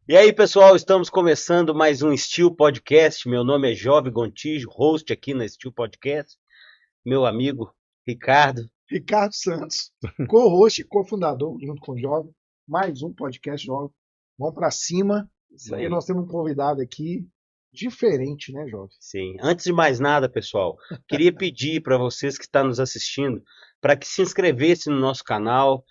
E aí, pessoal, estamos começando mais um Steel Podcast. Meu nome é Jovem Gontijo, host aqui na Steel Podcast. Meu amigo Ricardo Santos, co-host e cofundador, junto com o Jovem, mais um podcast Jovem. Vamos para cima. E nós temos um convidado aqui diferente, né, Jovem? Sim. Antes de mais nada, pessoal, queria pedir para vocês que estão nos assistindo para que se inscrevessem no nosso canal,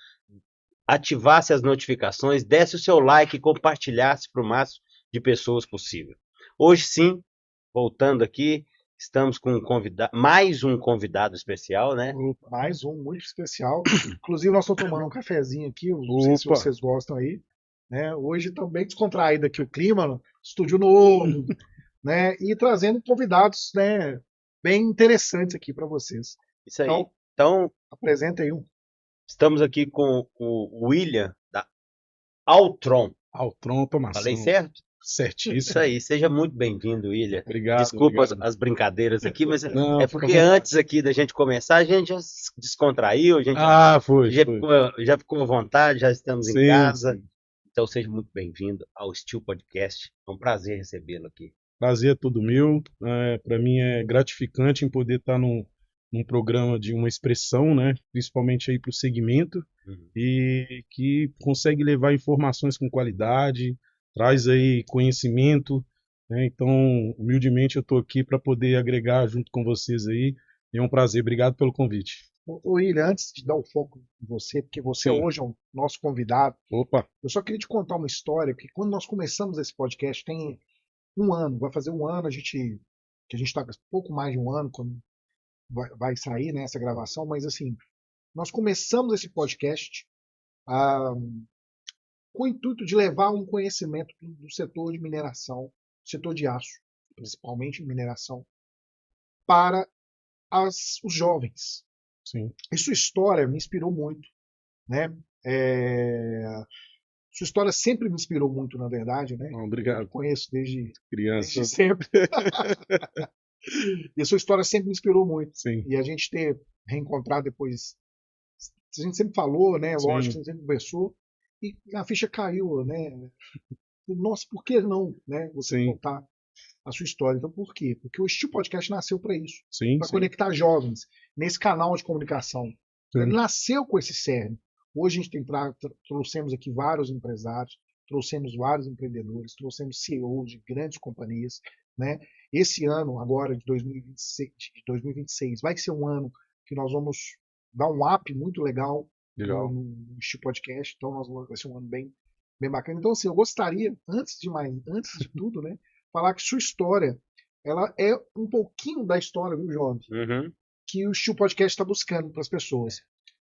ativasse as notificações, desse o seu like e compartilhasse para o máximo de pessoas possível. Hoje sim, voltando aqui, estamos com mais um convidado especial, né? Mais um muito especial. Inclusive, nós estamos tomando um cafezinho aqui, não sei se vocês gostam aí. Né? Hoje estamos bem descontraído aqui o clima, estúdio novo, né? E trazendo convidados, né, bem interessantes aqui para vocês. Isso aí. Então, apresenta aí um. Estamos aqui com o William da Altron. Altron Automação. Falei certo? Certíssimo. Isso aí, seja muito bem-vindo, William. Obrigado. Desculpa obrigado. as brincadeiras aqui, mas Não, é porque antes aqui da gente começar, a gente já se descontraiu, a gente já ficou à vontade, já estamos em casa. Sim. Então seja muito bem-vindo ao Steel Podcast. É um prazer recebê-lo aqui. Prazer é todo meu. Para mim é gratificante em poder estar num programa de uma expressão, né, principalmente aí para o segmento, e que consegue levar informações com qualidade, traz aí conhecimento, né, então humildemente eu estou aqui para poder agregar junto com vocês aí, e é um prazer, obrigado pelo convite. William, antes de dar o foco em você, porque você hoje é o nosso convidado, eu só queria te contar uma história, porque quando nós começamos esse podcast, tem um ano, vai fazer um ano, que a gente está pouco mais de um ano, quando vai sair, né, essa gravação, mas assim, nós começamos esse podcast com o intuito de levar um conhecimento do setor de mineração, setor de aço, principalmente mineração, para os jovens. Sim. E sua história me inspirou muito, né? Sua história sempre me inspirou muito, na verdade, né? Obrigado. Eu conheço desde criança. Desde sempre. E a sua história sempre me inspirou muito. Sim. E a gente ter reencontrado depois, a gente sempre falou, né? Lógico, a gente sempre conversou. E a ficha caiu, né? Nossa, por que não, né? Você contar a sua história. Então, por quê? Porque o Steel Podcast nasceu para isso. Para conectar jovens nesse canal de comunicação. Ele nasceu com esse cerne. Hoje a gente trouxemos aqui vários empresários, trouxemos vários empreendedores, trouxemos CEOs de grandes companhias, né? Esse ano, agora, de 2026, vai ser um ano que nós vamos dar um up muito legal no Steel Podcast. Então, vai ser um ano bem bacana. Então, assim, eu gostaria, antes de tudo, né, falar que sua história, ela é um pouquinho da história, viu, Jovem? Que o Steel Podcast está buscando para as pessoas.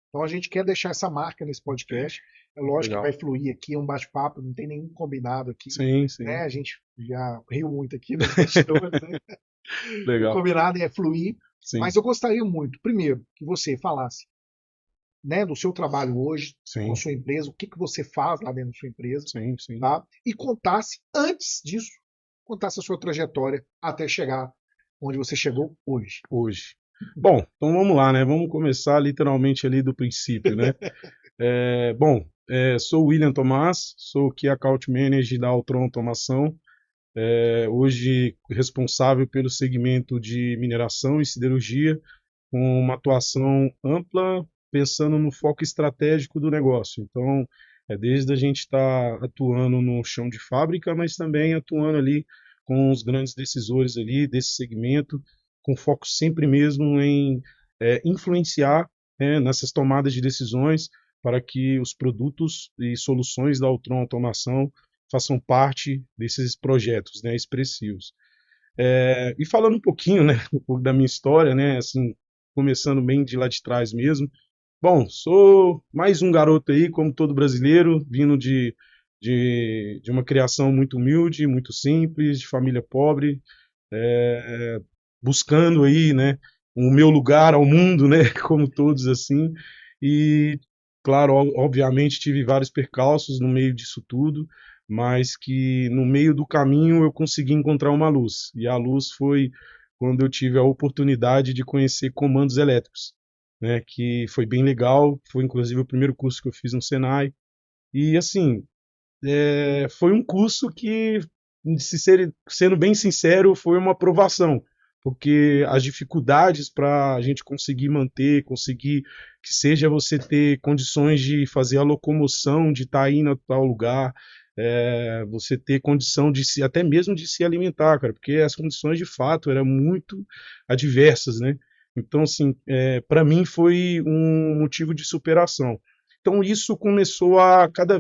Então, a gente quer deixar essa marca nesse podcast. É lógico que vai fluir aqui, é um bate-papo, não tem nenhum combinado aqui. Sim. Né? A gente já riu muito aqui nos bastidores, né? Legal. O combinado é fluir. Sim. Mas eu gostaria muito, primeiro, que você falasse, né, do seu trabalho hoje, com a sua empresa, o que você faz lá dentro da sua empresa. Sim. Tá? E contasse, antes disso, a sua trajetória até chegar onde você chegou hoje. Bom, então vamos lá, né? Vamos começar literalmente ali do princípio, né? Sou o William Tomás, sou Key Account Manager da Altron Automação, hoje responsável pelo segmento de mineração e siderurgia, com uma atuação ampla, pensando no foco estratégico do negócio. Então, desde a gente estar atuando no chão de fábrica, mas também atuando ali com os grandes decisores ali desse segmento, com foco sempre mesmo em influenciar nessas tomadas de decisões para que os produtos e soluções da Altron Automação façam parte desses projetos, né, expressivos. E falando um pouquinho, né, da minha história, né, assim, começando bem de lá de trás mesmo. Bom, sou mais um garoto aí, como todo brasileiro, vindo de de uma criação muito humilde, muito simples, de família pobre, buscando aí, né, o meu lugar ao mundo, né, como todos assim, e claro, obviamente tive vários percalços no meio disso tudo, mas que no meio do caminho eu consegui encontrar uma luz, e a luz foi quando eu tive a oportunidade de conhecer comandos elétricos, né, que foi bem legal, foi inclusive o primeiro curso que eu fiz no Senai, e assim, foi um curso que, sendo bem sincero, foi uma aprovação, porque as dificuldades para a gente conseguir manter, conseguir que seja você ter condições de fazer a locomoção, de estar indo a tal lugar, você ter condição de se, até mesmo de se alimentar, cara, porque as condições de fato eram muito adversas, né? Então, assim, para mim foi um motivo de superação. Então isso começou a cada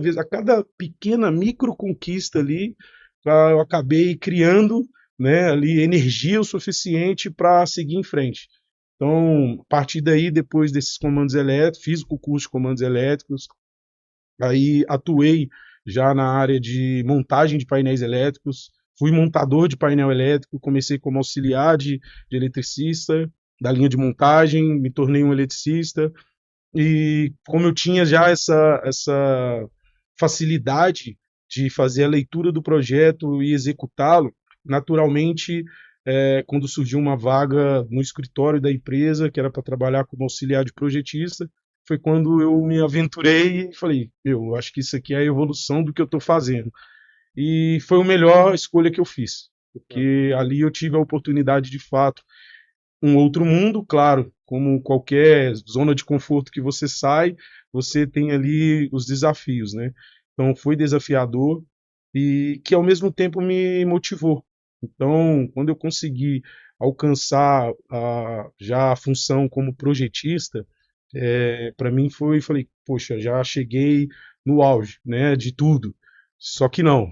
pequena micro conquista ali, eu acabei criando, né, ali energia o suficiente para seguir em frente. Então, a partir daí, depois desses comandos elétricos, fiz o curso de comandos elétricos, aí atuei já na área de montagem de painéis elétricos, fui montador de painel elétrico, comecei como auxiliar de eletricista, da linha de montagem, me tornei um eletricista, e como eu tinha já essa facilidade de fazer a leitura do projeto e executá-lo, naturalmente, quando surgiu uma vaga no escritório da empresa, que era para trabalhar como auxiliar de projetista, foi quando eu me aventurei e falei, eu acho que isso aqui é a evolução do que eu estou fazendo. E foi a melhor escolha que eu fiz, porque ali eu tive a oportunidade, de fato, um outro mundo, claro, como qualquer zona de conforto que você sai, você tem ali os desafios, né? Então foi desafiador e que ao mesmo tempo me motivou. Então, quando eu consegui alcançar já a função como projetista, para mim falei, poxa, já cheguei no auge, né, de tudo. Só que não,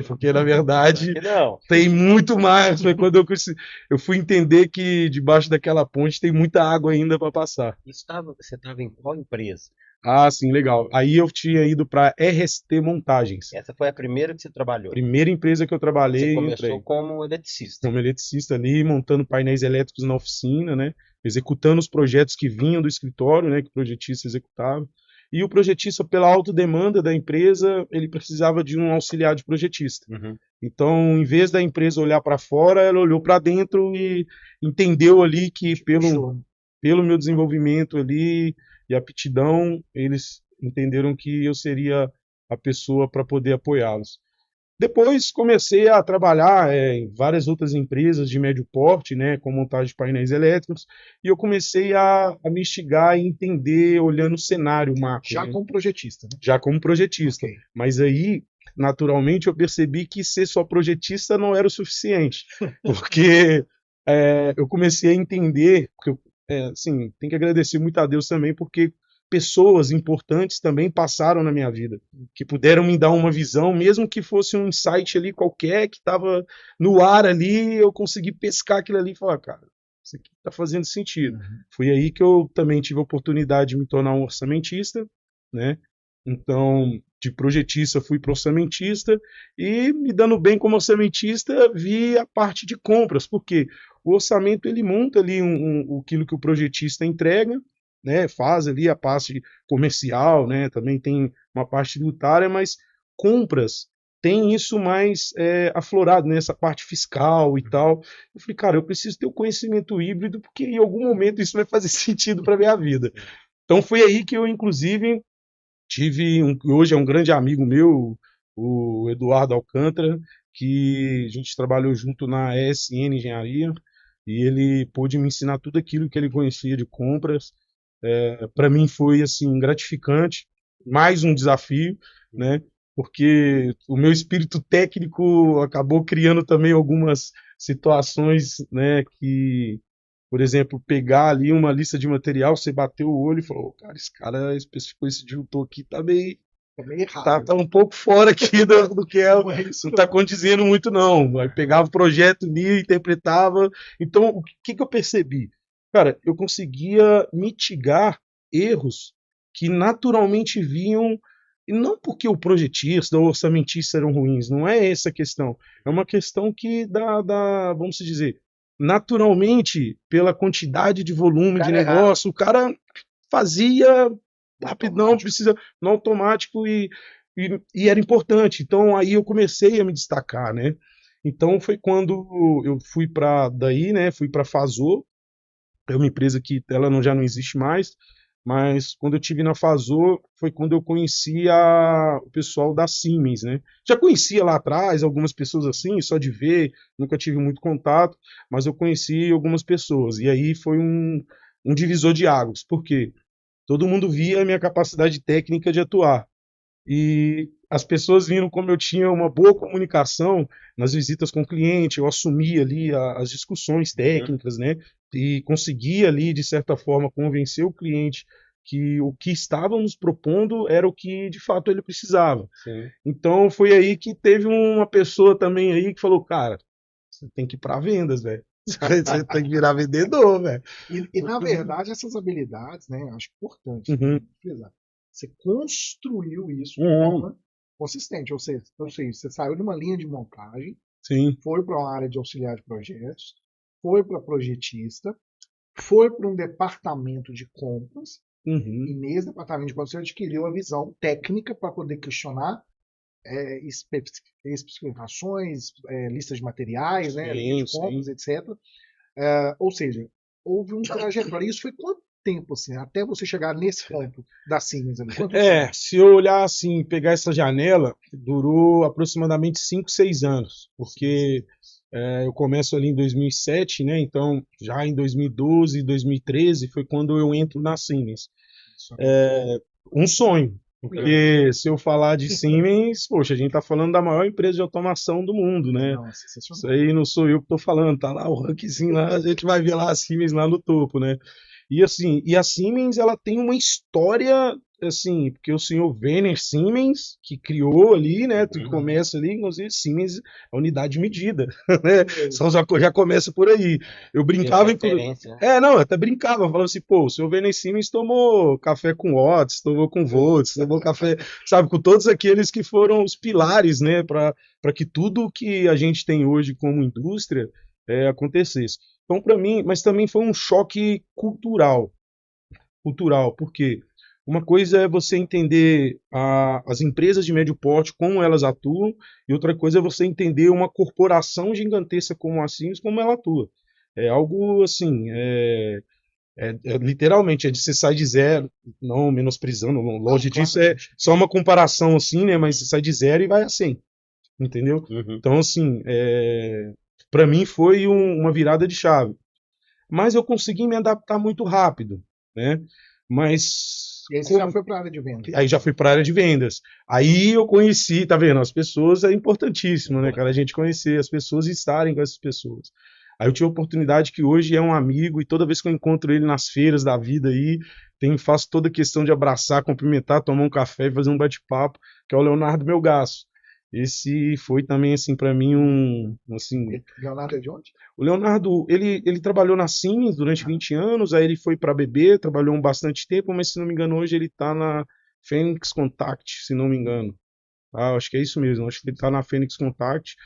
porque na verdade tem muito mais. Foi quando eu fui entender que debaixo daquela ponte tem muita água ainda para passar. Você estava em qual empresa? Ah, sim, legal. Aí eu tinha ido para RST Montagens. Essa foi a primeira que você trabalhou? Primeira empresa que eu trabalhei. Você começou como eletricista? Como eletricista ali, montando painéis elétricos na oficina, né? Executando os projetos que vinham do escritório, né? Que o projetista executava. E o projetista, pela autodemanda da empresa, ele precisava de um auxiliar de projetista. Uhum. Então, em vez da empresa olhar para fora, ela olhou para dentro e entendeu ali que pelo meu desenvolvimento ali e aptidão, eles entenderam que eu seria a pessoa para poder apoiá-los. Depois comecei a trabalhar em várias outras empresas de médio porte, né, com montagem de painéis elétricos, e eu comecei a me instigar e entender, olhando o cenário macro. Já, né? Como projetista, né? Já como projetista. Okay. Mas aí, naturalmente, eu percebi que ser só projetista não era o suficiente, porque eu comecei a entender, porque assim, tem que agradecer muito a Deus também, porque pessoas importantes também passaram na minha vida, que puderam me dar uma visão, mesmo que fosse um insight ali qualquer, que estava no ar ali, eu consegui pescar aquilo ali e falar, cara, isso aqui está fazendo sentido. Uhum. Foi aí que eu também tive a oportunidade de me tornar um orçamentista, né? Então, de projetista fui para orçamentista e, me dando bem como orçamentista, vi a parte de compras, porque o orçamento ele monta ali aquilo que o projetista entrega, né, faz ali a parte comercial, né, também tem uma parte tributária, mas compras tem isso mais aflorado, né, essa parte fiscal e tal. Eu falei, cara, eu preciso ter o conhecimento híbrido, porque em algum momento isso vai fazer sentido para minha vida. Então foi aí que eu, inclusive, hoje é um grande amigo meu, o Eduardo Alcântara, que a gente trabalhou junto na ESN Engenharia, e ele pôde me ensinar tudo aquilo que ele conhecia de compras. Para mim foi assim gratificante, mais um desafio, né? Porque o meu espírito técnico acabou criando também algumas situações, né? Que, por exemplo, pegar ali uma lista de material, você bateu o olho e falou, cara, esse cara especificou esse disjuntor aqui, tá meio errado. Tá um pouco fora aqui do que é, não está condizendo muito não. Aí pegava o projeto ali, interpretava. Então, o que eu percebi? Cara, eu conseguia mitigar erros que naturalmente vinham E não porque o projetista ou o orçamentista eram ruins, não é essa a questão. É uma questão que vamos dizer, naturalmente, pela quantidade de volume de negócio, o cara fazia rapidão, precisa no automático e era importante. Então aí eu comecei a me destacar, né? Então foi quando eu fui para daí, né? Fui para Fazor, é uma empresa que ela já não existe mais, mas quando eu tive na Fazor foi quando eu conheci o pessoal da Siemens, né? Já conhecia lá atrás algumas pessoas assim, só de ver, nunca tive muito contato, mas eu conheci algumas pessoas. E aí foi um divisor de águas. Por quê? Todo mundo via a minha capacidade técnica de atuar. E as pessoas viram como eu tinha uma boa comunicação nas visitas com o cliente, eu assumia ali as discussões técnicas, né? E conseguia ali, de certa forma, convencer o cliente que o que estávamos propondo era o que de fato ele precisava. Sim. Então foi aí que teve uma pessoa também aí que falou, cara, você tem que ir para vendas, velho. Você tem que virar vendedor, velho. E, na verdade, essas habilidades, né, eu acho importante frisar. Você construiu isso de forma consistente. Ou seja, você saiu de uma linha de montagem, Sim. foi para uma área de auxiliar de projetos, foi para projetista, foi para um departamento de compras, e nesse departamento de compras você adquiriu a visão técnica para poder questionar especificações, listas de materiais, né, linha de compras, etc. Ou seja, houve um trajetória. Isso foi quanto tempo, assim, até você chegar nesse ponto da Siemens ali? Se eu olhar assim, pegar essa janela, durou aproximadamente 5, 6 anos, porque eu começo ali em 2007, né? Então, já em 2012, 2013 foi quando eu entro na Siemens. Um sonho, porque se eu falar de Siemens, poxa, a gente tá falando da maior empresa de automação do mundo, né? Isso aí não sou eu que tô falando, tá lá o rankzinho lá, a gente vai ver lá a Siemens lá no topo, né? E assim, a Siemens ela tem uma história assim, porque o senhor Werner Siemens que criou ali, né, que começa ali, inclusive Siemens a unidade de medida, né? Já começa por aí. Eu brincava não, eu até brincava, falava assim, pô, o senhor Werner Siemens tomou café com watts, tomou com volts, tomou café, sabe, com todos aqueles que foram os pilares, né, para que tudo que a gente tem hoje como indústria acontecesse. Então, para mim, mas também foi um choque cultural, porque uma coisa é você entender as empresas de médio porte, como elas atuam, e outra coisa é você entender uma corporação gigantesca como a Siemens, como ela atua. É algo assim, literalmente, de você sai de zero, não menosprezando, longe disso, é só uma comparação assim, né? Mas você sai de zero e vai a 100, entendeu? Então, assim, para mim foi uma virada de chave. Mas eu consegui me adaptar muito rápido, né? Mas e aí você já foi para a área de vendas? Aí já fui para a área de vendas. Aí eu conheci, tá vendo? As pessoas é importantíssimo, né, cara? A gente conhecer as pessoas e estarem com essas pessoas. Aí eu tive a oportunidade que hoje é um amigo e toda vez que eu encontro ele nas feiras da vida aí, faço toda questão de abraçar, cumprimentar, tomar um café e fazer um bate-papo, que é o Leonardo Melgaço. Esse foi também, assim, para mim assim... Leonardo é de onde? O Leonardo, ele trabalhou na Siemens durante 20 anos, aí ele foi para a BB, trabalhou bastante tempo, mas se não me engano hoje ele está na Phoenix Contact, se não me engano. Acho que é isso mesmo, acho que ele está na Phoenix Contact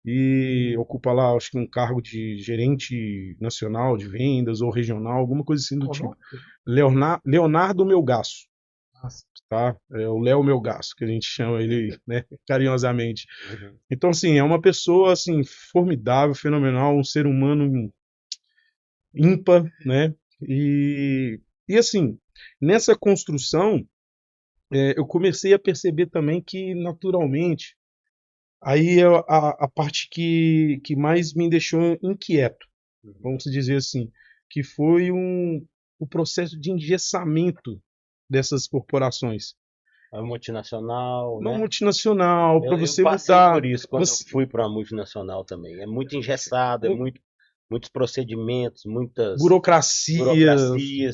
e ocupa lá, acho que um cargo de gerente nacional de vendas ou regional, alguma coisa assim do tipo. Leonardo Melgaço. Tá? É o Léo Melgaço, que a gente chama ele, né, carinhosamente. Então, assim, é uma pessoa, assim, formidável, fenomenal, um ser humano ímpar, né, e assim, nessa construção, eu comecei a perceber também que, naturalmente, aí é a parte que mais me deixou inquieto, vamos dizer assim, que foi o processo de engessamento dessas corporações. A multinacional, Uma né? multinacional, para você passei mudar. por isso quando eu fui para uma multinacional também. É muito engessado, muitos procedimentos, muitas burocracias para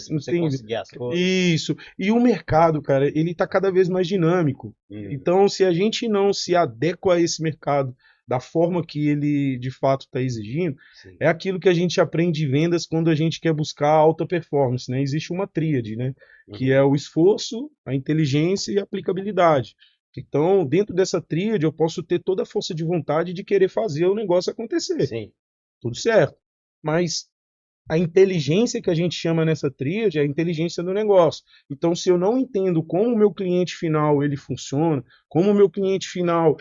você conseguir as coisas. Isso. E o mercado, cara, ele está cada vez mais dinâmico. Então, se a gente não se adequa a esse mercado da forma que ele de fato está exigindo, é aquilo que a gente aprende em vendas quando a gente quer buscar alta performance, né? Existe uma tríade, né? que é o esforço, a inteligência e a aplicabilidade. Então, dentro dessa tríade, eu posso ter toda a força de vontade de querer fazer o negócio acontecer. Sim. Tudo certo. Mas a inteligência que a gente chama nessa tríade é a inteligência do negócio. Então, se eu não entendo como o meu cliente final ele funciona, como o meu cliente final,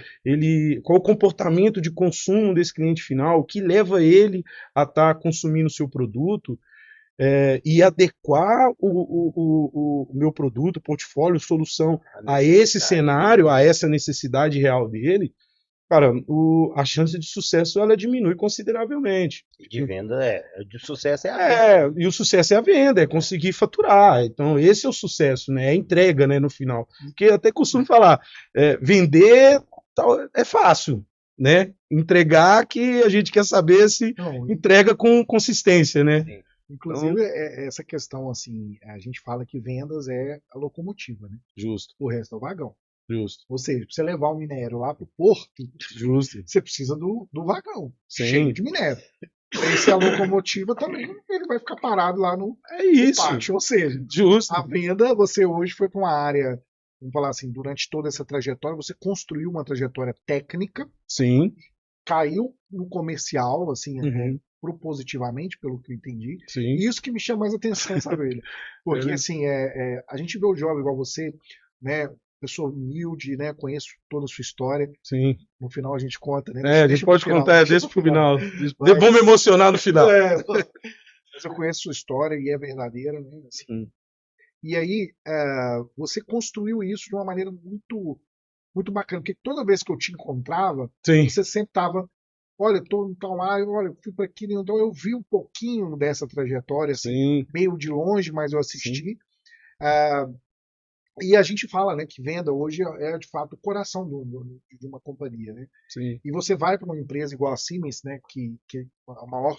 qual o comportamento de consumo desse cliente final, o que leva ele a estar consumindo o seu produto, e adequar o meu produto, portfólio, solução a esse cenário, a essa necessidade real dele, cara, a chance de sucesso ela diminui consideravelmente. De venda de sucesso é a venda. E o sucesso é a venda, é conseguir faturar. Então, esse é o sucesso, né? É a entrega, né, no final. Porque eu até costumo falar, vender é fácil, né? Entregar que a gente quer saber se entrega com consistência, né? Sim. Inclusive, essa questão, assim, a gente fala que vendas é a locomotiva, né? Justo. O resto é o vagão. Justo. Ou seja, para você levar o minério lá para o porto, justo, você precisa do vagão, Sim. cheio de minério. Se a locomotiva também, ele vai ficar parado lá no pátio. Ou seja, justo. A venda, você hoje foi para uma área, vamos falar assim, durante toda essa trajetória, você construiu uma trajetória técnica. Sim. Caiu no comercial, assim, propositivamente, pelo que eu entendi. Sim. E isso que me chama mais atenção, sabe? Porque, assim, a gente vê o jovem igual você, né? Pessoa humilde, né? Conheço toda a sua história. Sim. No final a gente conta, né? A gente pode contar, deixa pro final. Vamos me emocionar no final. Mas eu conheço sua história e é verdadeira, né? Assim. E aí, você construiu isso de uma maneira muito, muito bacana, porque toda vez que eu te encontrava, você sempre estava, olha, eu estou em tal área, olha, eu fui para aqui, então eu vi um pouquinho dessa trajetória, assim, meio de longe, mas eu assisti. E a gente fala, né, que venda hoje é de fato o coração de uma companhia, né? Sim. E você vai para uma empresa igual a Siemens, né, que é a maior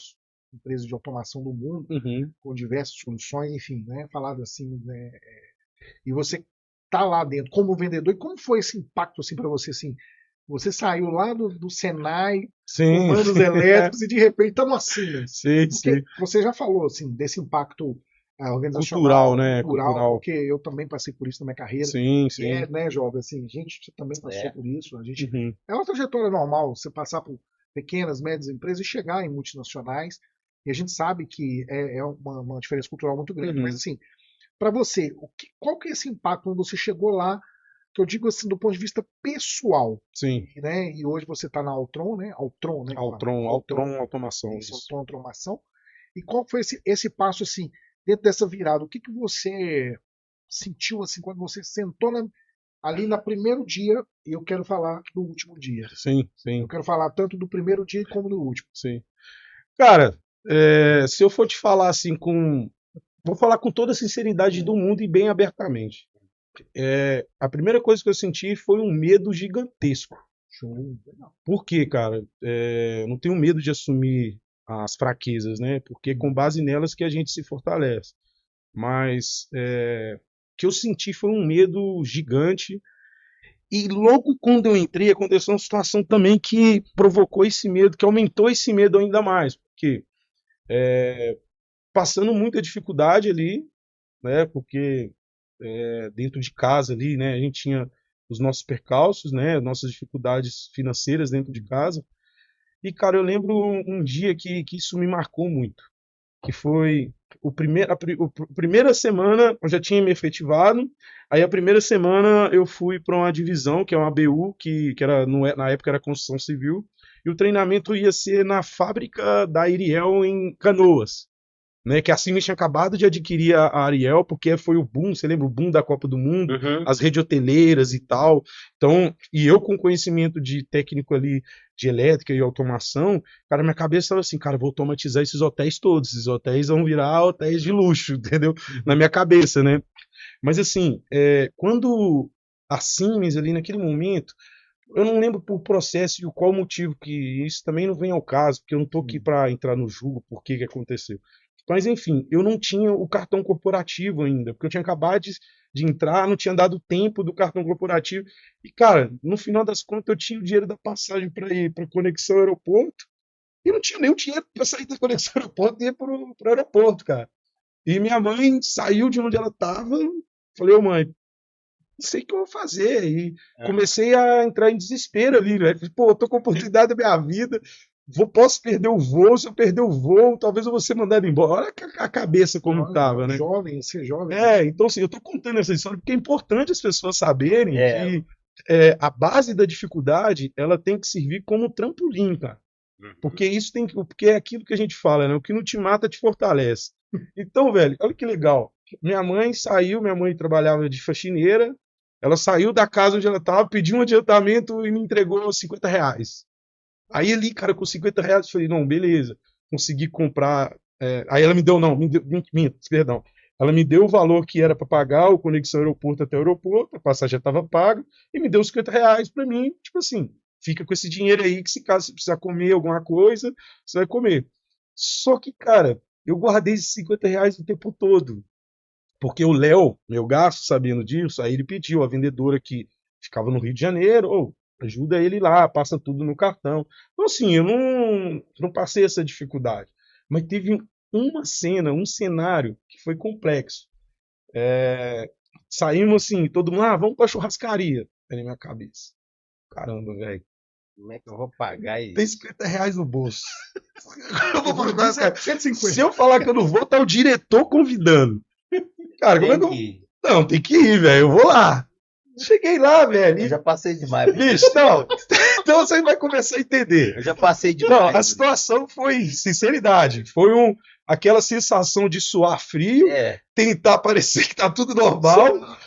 empresa de automação do mundo, com diversas soluções, enfim, né, falado assim, né, e você tá lá dentro como vendedor. E como foi esse impacto assim para você, assim? Você saiu lá do Senai, comandos elétricos e de repente está no Siemens. Porque você já falou assim desse impacto organizacional, cultural, porque eu também passei por isso na minha carreira. Sim. Né, jovem, assim, a gente também passou por isso. A gente é uma trajetória normal, você passar por pequenas, médias empresas e chegar em multinacionais. E a gente sabe que é uma diferença cultural muito grande. Mas assim, para você, qual que é esse impacto quando você chegou lá? Que eu digo assim do ponto de vista pessoal. Sim. Né? E hoje você está na Altron, né? Altron Automação. Isso, Altron Automação. E qual foi esse passo assim? Dentro dessa virada, o que você sentiu assim quando você sentou ali no primeiro dia? E eu quero falar do último dia. Sim. Eu quero falar tanto do primeiro dia como do último. Sim. Cara, se eu for te falar assim vou falar com toda a sinceridade do mundo e bem abertamente. A primeira coisa que eu senti foi um medo gigantesco. Por quê, cara? Eu não tenho medo de assumir as fraquezas, né? Porque é com base nelas que a gente se fortalece. Mas o que eu senti foi um medo gigante. E logo quando eu entrei, aconteceu uma situação também que provocou esse medo, que aumentou esse medo ainda mais. Porque passando muita dificuldade ali, né? Porque dentro de casa ali, né? A gente tinha os nossos percalços, né? Nossas dificuldades financeiras dentro de casa. E, cara, eu lembro um dia que isso me marcou muito, que foi a primeira semana eu já tinha me efetivado, aí a primeira semana eu fui para uma divisão, que é uma ABU, que era, na época era construção civil, e o treinamento ia ser na fábrica da Ariel em Canoas. Né, que a Siemens tinha acabado de adquirir a Ariel, porque foi o boom, você lembra o boom da Copa do Mundo, as redes hoteleiras e tal. Então, e eu com conhecimento de técnico ali de elétrica e automação, cara, minha cabeça estava assim, cara, vou automatizar esses hotéis todos, esses hotéis vão virar hotéis de luxo, entendeu? Na minha cabeça, né? Mas assim, quando a Siemens ali naquele momento, eu não lembro por processo e qual motivo que isso também não vem ao caso, porque eu não tô aqui para entrar no julgo por que aconteceu. Mas, enfim, eu não tinha o cartão corporativo ainda, porque eu tinha acabado de entrar, não tinha dado tempo do cartão corporativo. E, cara, no final das contas, eu tinha o dinheiro da passagem para ir para a conexão aeroporto, e não tinha nem o dinheiro para sair da conexão aeroporto e ir para o aeroporto, cara. E minha mãe saiu de onde ela estava. Falei, ô mãe, não sei o que eu vou fazer. E comecei a entrar em desespero ali, né? Pô, eu tô com a oportunidade da minha vida. Posso perder o voo, se eu perder o voo, talvez eu vou ser mandado embora. Olha a cabeça como estava, né? Jovem, ser jovem. Então assim, eu tô contando essa história porque é importante as pessoas saberem que a base da dificuldade, ela tem que servir como trampolim, cara. Porque porque é aquilo que a gente fala, né? O que não te mata te fortalece. Então, velho, olha que legal. Minha mãe trabalhava de faxineira, ela saiu da casa onde ela estava, pediu um adiantamento e me entregou R$ 50. Aí ali, cara, com R$ 50, eu falei, não, beleza, consegui comprar. Aí ela me deu, não, minto, perdão. Ela me deu o valor que era para pagar, o conexão aeroporto até o aeroporto, a passagem já estava paga, e me deu os R$ 50 para mim, tipo assim, fica com esse dinheiro aí que se caso você precisar comer alguma coisa, você vai comer. Só que, cara, eu guardei esses R$ 50 o tempo todo. Porque o Léo, meu gasto, sabendo disso, aí ele pediu a vendedora que ficava no Rio de Janeiro, ajuda ele lá, passa tudo no cartão. Então, assim, eu não passei essa dificuldade. Mas teve uma cena, um cenário que foi complexo. Saímos assim, todo mundo, vamos pra churrascaria. Aí na minha cabeça. Caramba, velho. Como é que eu vou pagar isso? Tem R$ 50 no bolso. Eu vou pagar, cara. 150. Se eu falar que eu não vou, tá o diretor convidando. Cara, como é que eu... Não, tem que ir, velho. Eu vou lá. Cheguei lá, velho. Eu já passei demais. Bicho, não. Então você vai começar a entender. Eu já passei demais. Não, a situação foi sinceridade. Foi aquela sensação de suar frio, tentar parecer que tá tudo normal,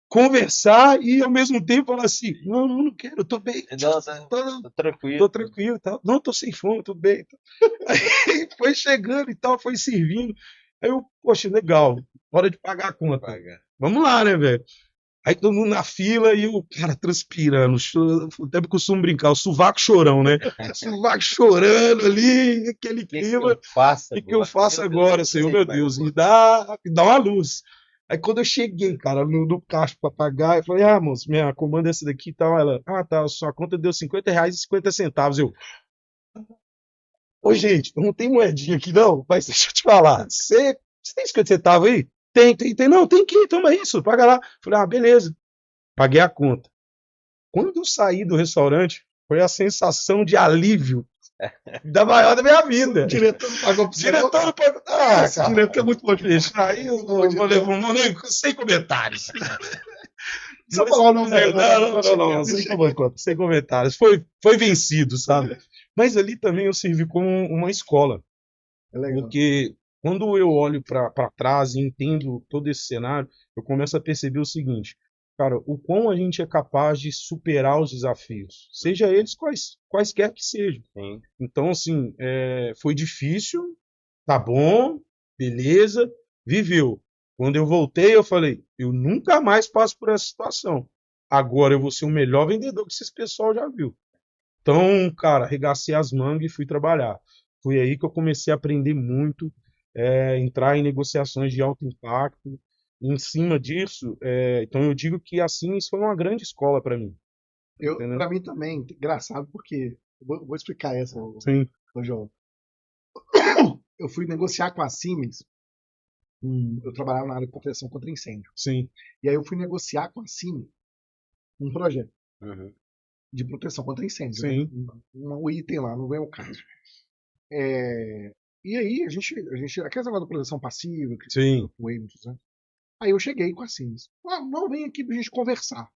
conversar e ao mesmo tempo falar assim: não quero, eu tô bem. Tô tranquilo. Tô tranquilo e tal. Não, tô sem fome, tudo bem. Aí foi chegando e tal, foi servindo. Aí eu, poxa, legal, hora de pagar a conta. Vamos lá, né, velho? Aí todo mundo na fila e o cara transpirando. Até costumo brincar, o sovaco chorão, né? Sovaco chorando ali, aquele clima. O que eu faço agora, Senhor, meu Deus? Me dá uma luz. Aí quando eu cheguei, cara, no caixa pra pagar, eu falei, moço, minha comanda é essa daqui e tal. Ela, tá, sua conta deu R$ 50,50. Eu, gente, não tem moedinha aqui não, mas deixa eu te falar, você tem 50 centavos aí? Tem. Não, tem que, toma isso, paga lá. Falei, beleza. Paguei a conta. Quando eu saí do restaurante, foi a sensação de alívio da maior da minha vida. O diretor não pagou pro diretor não pagou. Esse diretor é muito bom de deixar. Aí eu vou levar sem comentários. Só falar o nome Não, sem comentários. Foi vencido, sabe? Mas ali também eu servi como uma escola. É legal. Porque quando eu olho para trás e entendo todo esse cenário, eu começo a perceber o seguinte, cara, o quão a gente é capaz de superar os desafios, seja eles quaisquer que sejam. Sim. Então, assim, foi difícil, tá bom, beleza, viveu. Quando eu voltei, eu falei, eu nunca mais passo por essa situação. Agora eu vou ser o melhor vendedor que esse pessoal já viu. Então, cara, arregacei as mangas e fui trabalhar. Foi aí que eu comecei a aprender muito, entrar em negociações de alto impacto. E em cima disso, então eu digo que a Siemens foi uma grande escola para mim. Para mim também, engraçado, porque vou explicar essa, Sim. João. Eu fui negociar com a Siemens. Eu trabalhava na área de proteção contra incêndio. Sim. E aí eu fui negociar com a Siemens um projeto de proteção contra incêndio. Sim. Né? Um item lá, não vem ao caso. E aí a gente aquele negócio da proteção passiva, que Sim. muitos, né? Aí eu cheguei com a Siemens. Não, vem aqui pra gente conversar.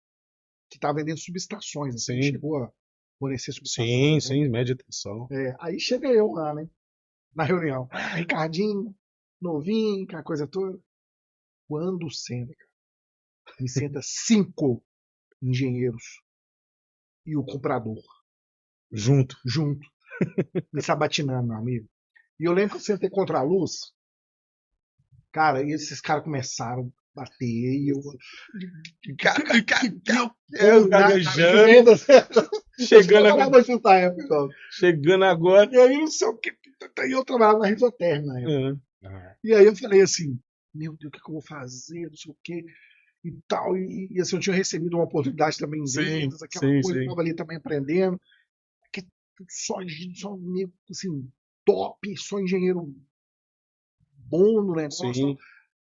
Que tá vendendo subestações, assim, chegou a fornecer subestações. Sim, né? Média tensão. Aí chega eu lá, né? Na reunião. Ricardinho, novinho, aquela coisa toda. Quando senta, cara, me senta 5 engenheiros e o comprador. Junto. Me sabatinando, meu amigo. E eu lembro que eu sentei contra a luz. Cara, e esses caras começaram a bater e eu. Gaguejando. Chegando agora. E aí, não sei o que. Eu trabalhava na Risoterm na época. E aí eu falei assim: meu Deus, o que eu vou fazer? Não sei o que. E tal. E assim, eu tinha recebido uma oportunidade também em vendas, aquela coisa, eu estava ali também aprendendo. Só assim, top, só engenheiro bom no negócio.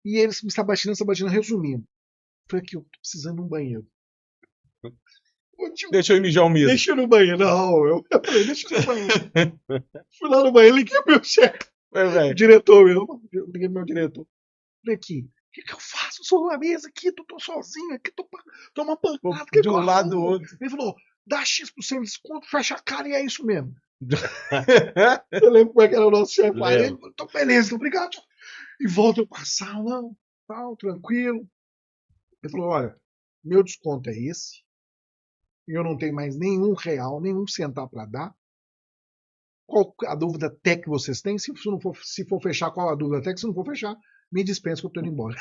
E eles me sabatinando, resumindo. Falei aqui, eu tô precisando de um banheiro. Deixa eu mijar o mesmo. Deixa eu no banheiro. Não, eu falei, deixa eu no banheiro. Fui lá no banheiro, liguei pro meu chefe. O diretor mesmo. Liguei pro meu diretor. Falei aqui, o que eu faço? Eu sou na mesa aqui, tô sozinho aqui, tô uma pancada. De um lado do outro. Ele falou, dá X% de desconto, fecha a cara e é isso mesmo. Eu lembro como é que era o nosso chefe. Aí ele falou, então beleza, obrigado. E volta eu passar, não, tal, tranquilo. Ele falou, olha, meu desconto é esse. Eu não tenho mais nenhum real, nenhum centavo para dar. Qual a dúvida até que vocês têm? Se for fechar, qual a dúvida até que se não for fechar, me dispensa que eu tô indo embora.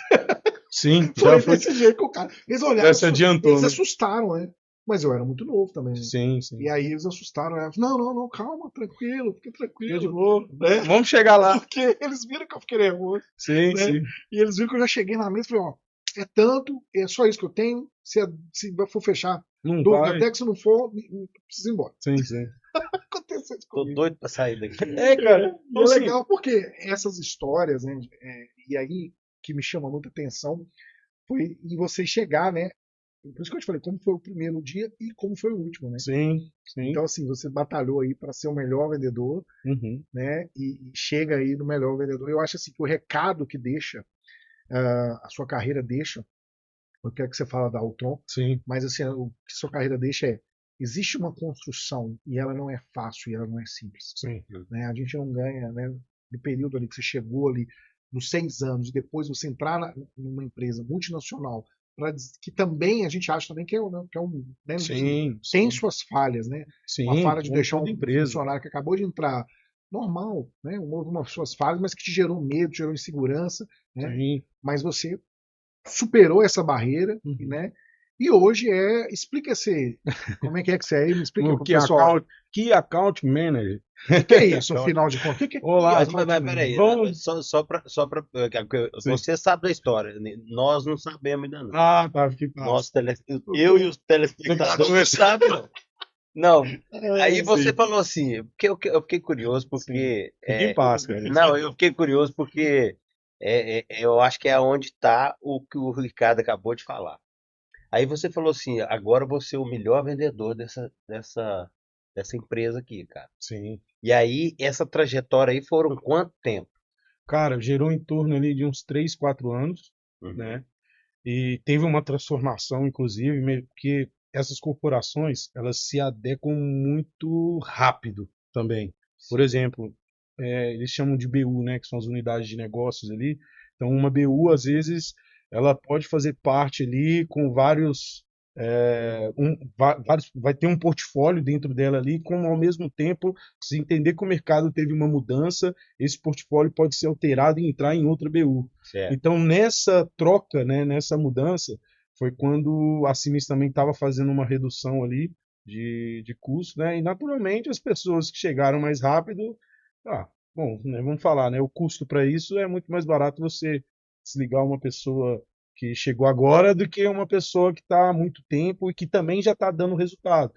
Sim, foi desse jeito que o cara. Eles olharam, eles né? assustaram, né? Mas eu era muito novo também. Né? Sim. E aí eles assustaram. Não, calma, tranquilo, fica tranquilo. De boa, né? Vamos chegar lá. Porque eles viram que eu fiquei nervoso. Sim, né? sim. E eles viram que eu já cheguei na mesa e falei, ó, é tanto, é só isso que eu tenho. Se for fechar, não dúvida, vai. até que se não for, precisa ir embora. Sim. Aconteceu isso Tô comigo. doido pra sair daqui. Cara. E é legal porque essas histórias, né? E aí que me chama muita atenção foi em você chegar, né? Por isso que eu te falei, como foi o primeiro dia e como foi o último, né? Sim. Então, assim, você batalhou aí para ser o melhor vendedor, né? E chega aí no melhor vendedor. Eu acho assim que o recado que deixa, a sua carreira deixa, eu quero que você fala da Altron, mas assim, o que sua carreira deixa é, existe uma construção e ela não é fácil e ela não é simples. Né? A gente não ganha, né? No período ali que você chegou ali, nos 6 anos, e depois você entrar numa empresa multinacional, que também a gente acha também que é um né, tem suas falhas, né? Uma falha de deixar um funcionário que acabou de entrar normal, né? Houve umas suas falhas, mas que te gerou medo, gerou insegurança, né? Mas você superou essa barreira, né? E hoje explica se como é que você é, me explica pro pessoal. Que account manager. O que é isso, afinal de contas? Olá, mas peraí, só pra você sabe da história, nós não sabemos ainda não. Ah, tá, eu e os telespectadores sabem não. Não, aí você falou assim, porque eu fiquei curioso porque... Não, eu fiquei curioso porque eu acho que é onde está o que o Ricardo acabou de falar. Aí você falou assim, agora você é o melhor vendedor dessa empresa aqui, cara. Sim. E aí, essa trajetória aí foram quanto tempo? Cara, gerou em torno ali de uns 3, 4 anos, né? E teve uma transformação, inclusive, porque essas corporações, elas se adequam muito rápido também. Por exemplo, eles chamam de BU, né? Que são as unidades de negócios ali. Então, uma BU, às vezes, ela pode fazer parte ali com vários, vai ter um portfólio dentro dela ali, como ao mesmo tempo, se entender que o mercado teve uma mudança, esse portfólio pode ser alterado e entrar em outra BU. Certo. Então, nessa troca, né, nessa mudança, foi quando a Siemens também estava fazendo uma redução ali de custo, né? E naturalmente as pessoas que chegaram mais rápido, bom, né, vamos falar, né? O custo para isso é muito mais barato você desligar uma pessoa que chegou agora do que uma pessoa que está há muito tempo e que também já está dando resultado.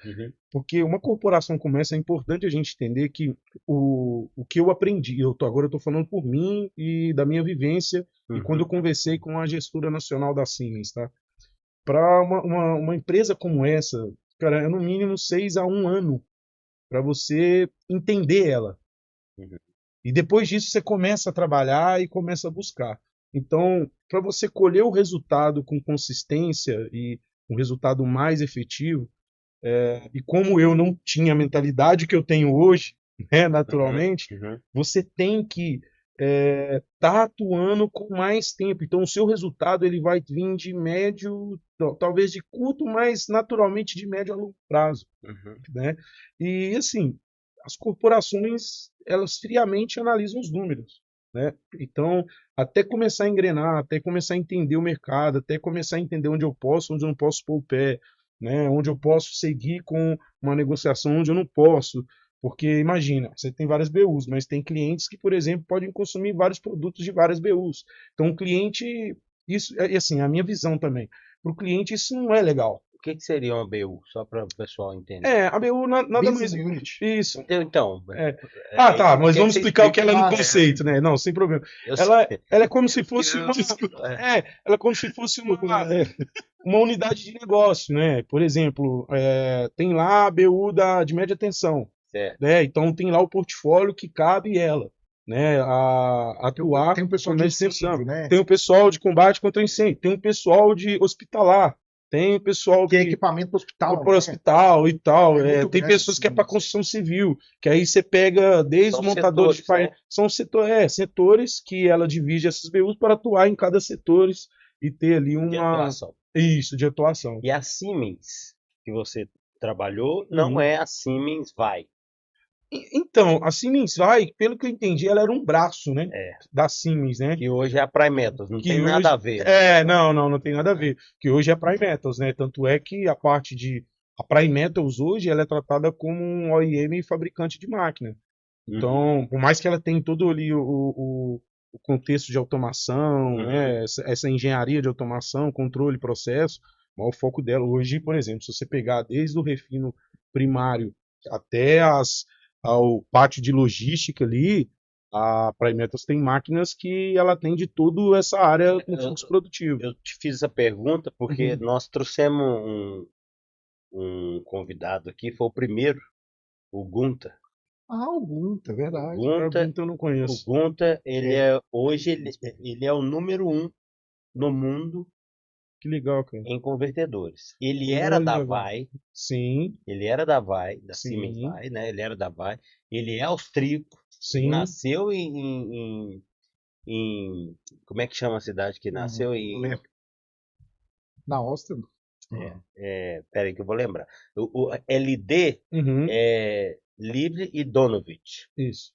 Porque uma corporação como essa, é importante a gente entender que o que eu aprendi, agora eu estou falando por mim e da minha vivência, e quando eu conversei com a gestora nacional da Siemens, tá? Para uma empresa como essa, cara, é no mínimo 6 a 1 ano para você entender ela. E depois disso você começa a trabalhar e começa a buscar. Então, para você colher o resultado com consistência e um resultado mais efetivo, e como eu não tinha a mentalidade que eu tenho hoje, né, naturalmente, você tem que tá atuando com mais tempo. Então, o seu resultado ele vai vir de médio, talvez de curto, mas naturalmente de médio a longo prazo. Né? E, assim, as corporações, elas friamente analisam os números. Né? Então, até começar a engrenar, até começar a entender o mercado, até começar a entender onde eu não posso pôr o pé, né? Onde eu posso seguir com uma negociação, onde eu não posso. Porque, imagina, você tem várias BUs, mas tem clientes que, por exemplo, podem consumir vários produtos de várias BUs. Então, o cliente, isso é assim, a minha visão também. Para o cliente, isso não é legal. que seria uma BU? Só para o pessoal entender. A BU nada Business mais. Unit. Isso. Então. Tá, mas vamos explicar o que ela é no explica. conceito, né? Não, sem problema. Eu Ela sei. é como se fosse Eu- uma. Ela é como se fosse uma unidade de negócio, né? Por exemplo, tem lá a BU de média tensão, Certo. né? Então tem lá o portfólio que cabe ela, né? A atuar Tem um pessoal com de média tensão. incêndio, né? Tem o pessoal de combate contra incêndio, tem o pessoal de hospitalar, tem o pessoal Que é que equipamento para hospital. para hospital e tal. É muito Tem grande, pessoas que é assim, para construção civil, que aí você pega desde São os montadores de setores, painel. São setores que ela divide essas BUs para atuar em cada setores e ter ali de uma. atuação. Isso, de atuação. E a Siemens, que você trabalhou, não Uhum. é a Siemens Vai. Então, a Siemens vai, pelo que eu entendi, ela era um braço, né? É. Da Siemens, né? Que hoje é a Prime Metals, não Que tem hoje- nada a ver. Né? Não tem nada a ver. Que hoje é Prime Metals, né? Tanto é que a parte de. A Prime Metals hoje ela é tratada como um OEM fabricante de máquina. Então, por mais que ela tenha todo ali o contexto de automação, né? Essa engenharia de automação, controle, processo, mas o foco dela hoje, por exemplo, se você pegar desde o refino primário até ao pátio de logística ali, a Prime Metals tem máquinas que ela atende toda essa área com fluxo produtivo. Eu te fiz essa pergunta porque nós trouxemos um convidado aqui, foi o primeiro, o Gunta. O Gunta, verdade. Gunta, eu não conheço. o Gunta, hoje ele é o número 1 no mundo Que legal, cara. em convertedores. Ele era da Vai, Sim, ele era da Vai, da Sim. Siemens Vai, né? Ele era da Vai. Ele é austríaco, sim. nasceu como é que chama a cidade que nasceu? Na Áustria. Peraí que eu vou lembrar. O LD Uhum. é Livre e Donovich. Isso.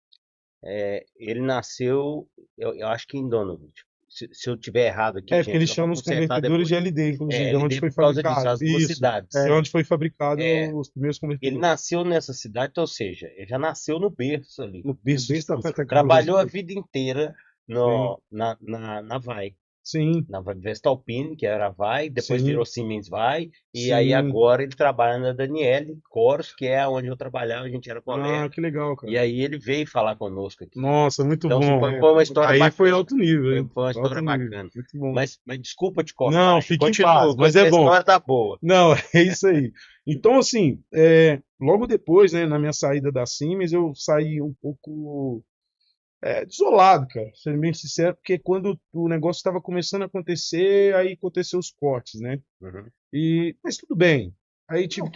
Ele nasceu, eu acho que em Donovich. Se eu tiver errado aqui, Porque eles chamam os convertedores de LD, inclusive, é onde foi por causa disso, fabricado. as duas cidades. É onde foi fabricado os primeiros Ele convertedores. nasceu nessa cidade, ou seja, ele já nasceu no berço ali. No berço da tecnologia. Trabalhou a vida inteira na Vai. Sim. Na Vestalpine, que era a Vai, depois Sim. virou Siemens Vai, e Sim. aí agora ele trabalha na Daniele Coros, que é onde eu trabalhava, a gente era colega. Que legal, cara. E aí ele veio falar conosco aqui. Nossa, muito Então, bom. foi uma história Aí bacana. foi alto nível, hein? Foi uma história Alto nível. bacana. Muito bom. Mas desculpa te cortar. Não, fique em Continua, paz, mas é a bom. história tá boa. Não, é isso aí. Então, assim, logo depois, né, na minha saída da Siemens, eu saí um pouco desolado, cara, sendo bem sincero, porque quando o negócio estava começando a acontecer, aí aconteceu os cortes, né? Mas tudo bem. Aí tive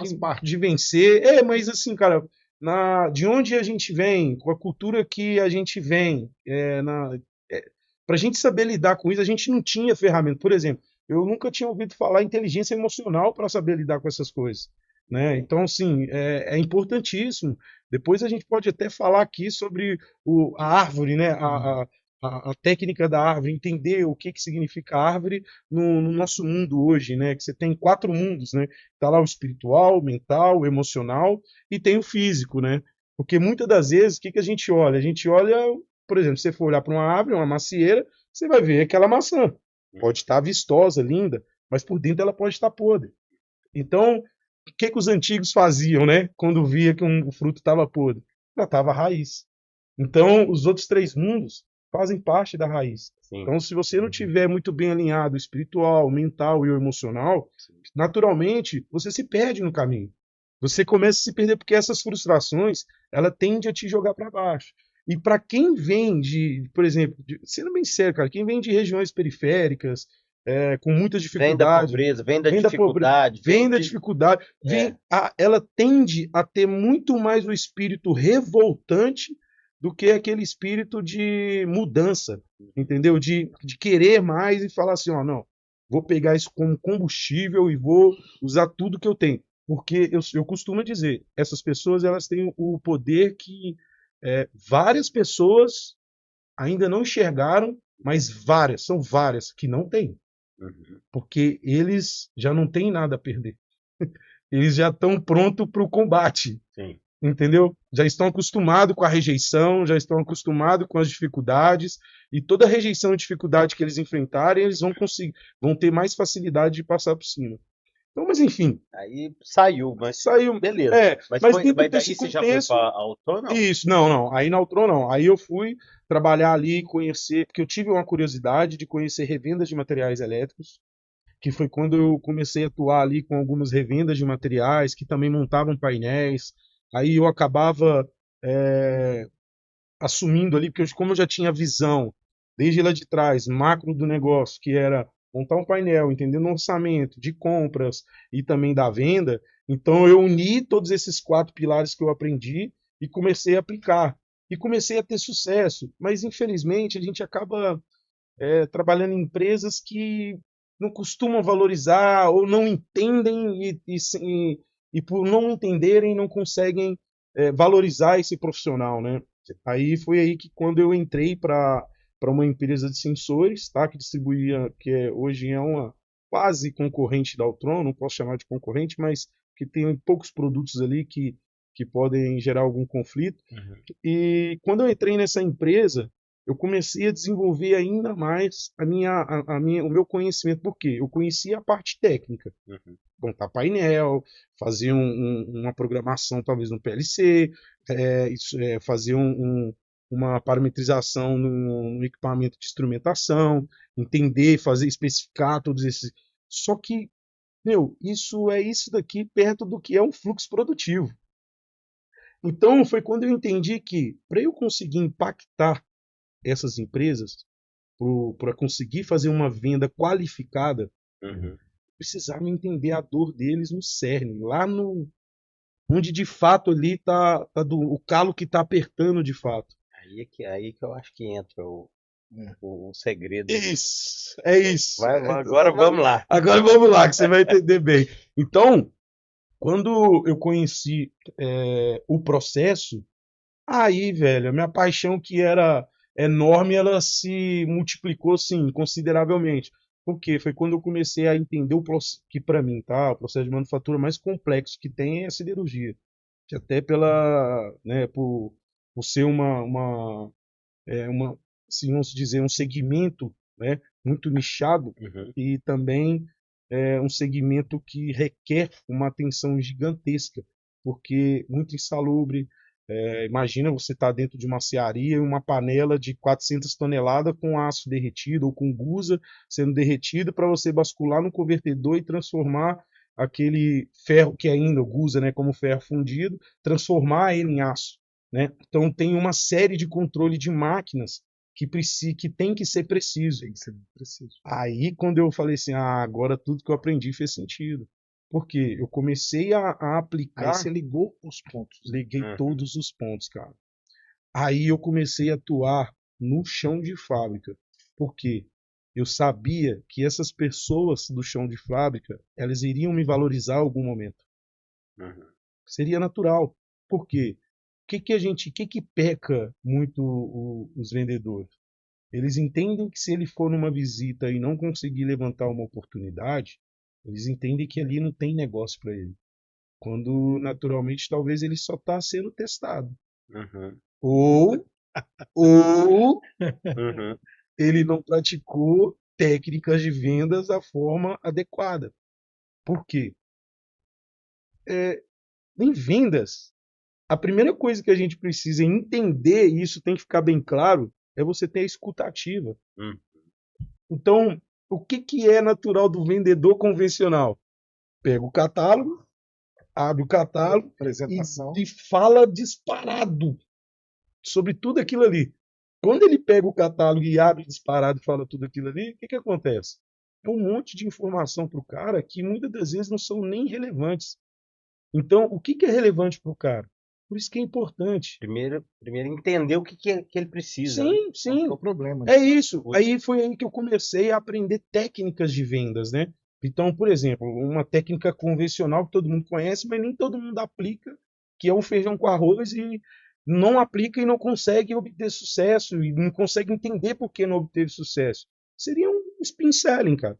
de vencer. Mas assim, cara, de onde a gente vem, com a cultura que a gente vem, para a gente saber lidar com isso, a gente não tinha ferramenta. Por exemplo, eu nunca tinha ouvido falar inteligência emocional para saber lidar com essas coisas. Né? Então, assim, é importantíssimo. Depois a gente pode até falar aqui sobre a árvore, né? A técnica da árvore, entender o que significa árvore no nosso mundo hoje, né? Que você tem 4 mundos, né? Tá lá o espiritual, o mental, o emocional e tem o físico, né? Porque muitas das vezes, o que a gente olha? A gente olha, por exemplo, se você for olhar para uma árvore, uma macieira, você vai ver aquela maçã. Pode estar vistosa, linda, mas por dentro ela pode estar podre. Então, o que os antigos faziam, né? Quando via que o fruto estava podre? Tratava a raiz. Então, os outros 3 mundos fazem parte da raiz. Sim. Então, se você não tiver muito bem alinhado o espiritual, o mental e o emocional, naturalmente, você se perde no caminho. Você começa a se perder porque essas frustrações, ela tende a te jogar para baixo. E para quem vem por exemplo, sendo bem sério, cara, quem vem de regiões periféricas, com muitas dificuldades. Vem da pobreza, vem da dificuldade. Vem da dificuldade. Ela tende a ter muito mais o espírito revoltante do que aquele espírito de mudança, entendeu? De querer mais e falar assim, não, vou pegar isso como combustível e vou usar tudo que eu tenho. Porque eu costumo dizer, essas pessoas elas têm o poder que várias pessoas ainda não enxergaram, mas são várias que não têm. Porque eles já não têm nada a perder. Eles já estão prontos para o combate. Sim. Entendeu? Já estão acostumados com a rejeição, já estão acostumados com as dificuldades, e toda rejeição e dificuldade que eles enfrentarem, eles vão ter mais facilidade de passar por cima. Então, mas enfim, Aí saiu, mas saiu. beleza. Mas Mas foi, dentro mas daí desse você já foi contexto, para a Autônomo? isso, não. Aí na Altron não. Aí eu fui trabalhar ali, conhecer, porque eu tive uma curiosidade de conhecer revendas de materiais elétricos, que foi quando eu comecei a atuar ali com algumas revendas de materiais, que também montavam painéis. Aí eu acabava assumindo ali, porque como eu já tinha visão, desde lá de trás, macro do negócio, que era montar um painel, entendendo o orçamento de compras e também da venda, então eu uni todos esses 4 pilares que eu aprendi e comecei a aplicar. E comecei a ter sucesso, mas infelizmente a gente acaba trabalhando em empresas que não costumam valorizar ou não entendem e por não entenderem não conseguem valorizar esse profissional, né? Aí foi aí que quando eu entrei para uma empresa de sensores, tá? Que distribuía, hoje é uma quase concorrente da Altron, não posso chamar de concorrente, mas que tem poucos produtos ali que podem gerar algum conflito. Uhum. E quando eu entrei nessa empresa, eu comecei a desenvolver ainda mais o meu conhecimento, porque eu conhecia a parte técnica, Uhum. montar painel, fazer uma programação talvez no PLC, fazer uma parametrização no equipamento de instrumentação, entender, fazer, especificar todos esses. Só que, meu, isso daqui perto do que é um fluxo produtivo. Então, foi quando eu entendi que, para eu conseguir impactar essas empresas, para conseguir fazer uma venda qualificada, Uhum. precisava entender a dor deles no cerne, lá no onde de fato ali o calo que está apertando de fato. Aí que eu acho que entra o segredo. Isso, é isso. Agora vamos lá. Agora vamos lá, que você vai entender bem. Então, quando eu conheci o processo, aí, velho, a minha paixão que era enorme, ela se multiplicou, sim, consideravelmente. Por quê? Foi quando eu comecei a entender que para mim, tá, o processo de manufatura mais complexo que tem é a siderurgia. Que até por ser assim, vamos dizer, um segmento, né, muito nichado Uhum. e também é um segmento que requer uma atenção gigantesca, porque muito insalubre. Imagina você estar dentro de uma cearia e uma panela de 400 toneladas com aço derretido ou com gusa sendo derretido para você bascular no convertedor e transformar aquele ferro que ainda gusa, né, como ferro fundido, transformar ele em aço, né? Então tem uma série de controle de máquinas que tem que ser preciso. Tem que ser preciso. Aí, quando eu falei assim, agora tudo que eu aprendi fez sentido. Porque eu comecei a Aí aplicar, você ligou os pontos. liguei Uhum. todos os pontos, cara. Aí eu comecei a atuar no chão de fábrica. Por quê? Eu sabia que essas pessoas do chão de fábrica, elas iriam me valorizar em algum momento. Uhum. Seria natural. Por quê? O que peca muito os vendedores? Eles entendem que se ele for numa visita e não conseguir levantar uma oportunidade, eles entendem que ali não tem negócio para ele. Quando, naturalmente, talvez ele só está sendo testado. Uhum. Ou Uhum. ele não praticou técnicas de vendas da forma adequada. Por quê? Em vendas, a primeira coisa que a gente precisa entender, e isso tem que ficar bem claro, é você ter a escuta ativa. Uhum. Então, o que é natural do vendedor convencional? Pega o catálogo, abre o catálogo Apresentação. e fala disparado sobre tudo aquilo ali. Quando ele pega o catálogo e abre disparado e fala tudo aquilo ali, o que acontece? É um monte de informação para o cara que muitas das vezes não são nem relevantes. Então, o que é relevante para o cara? Por isso que é importante. Primeiro entender o que ele precisa, né? Sim, Qual que sim. é o problema? É isso. Aí foi aí que eu comecei a aprender técnicas de vendas, né? Então, por exemplo, uma técnica convencional que todo mundo conhece, mas nem todo mundo aplica, que é o feijão com arroz, e não aplica e não consegue obter sucesso, e não consegue entender por que não obteve sucesso. Seria um spin selling, cara.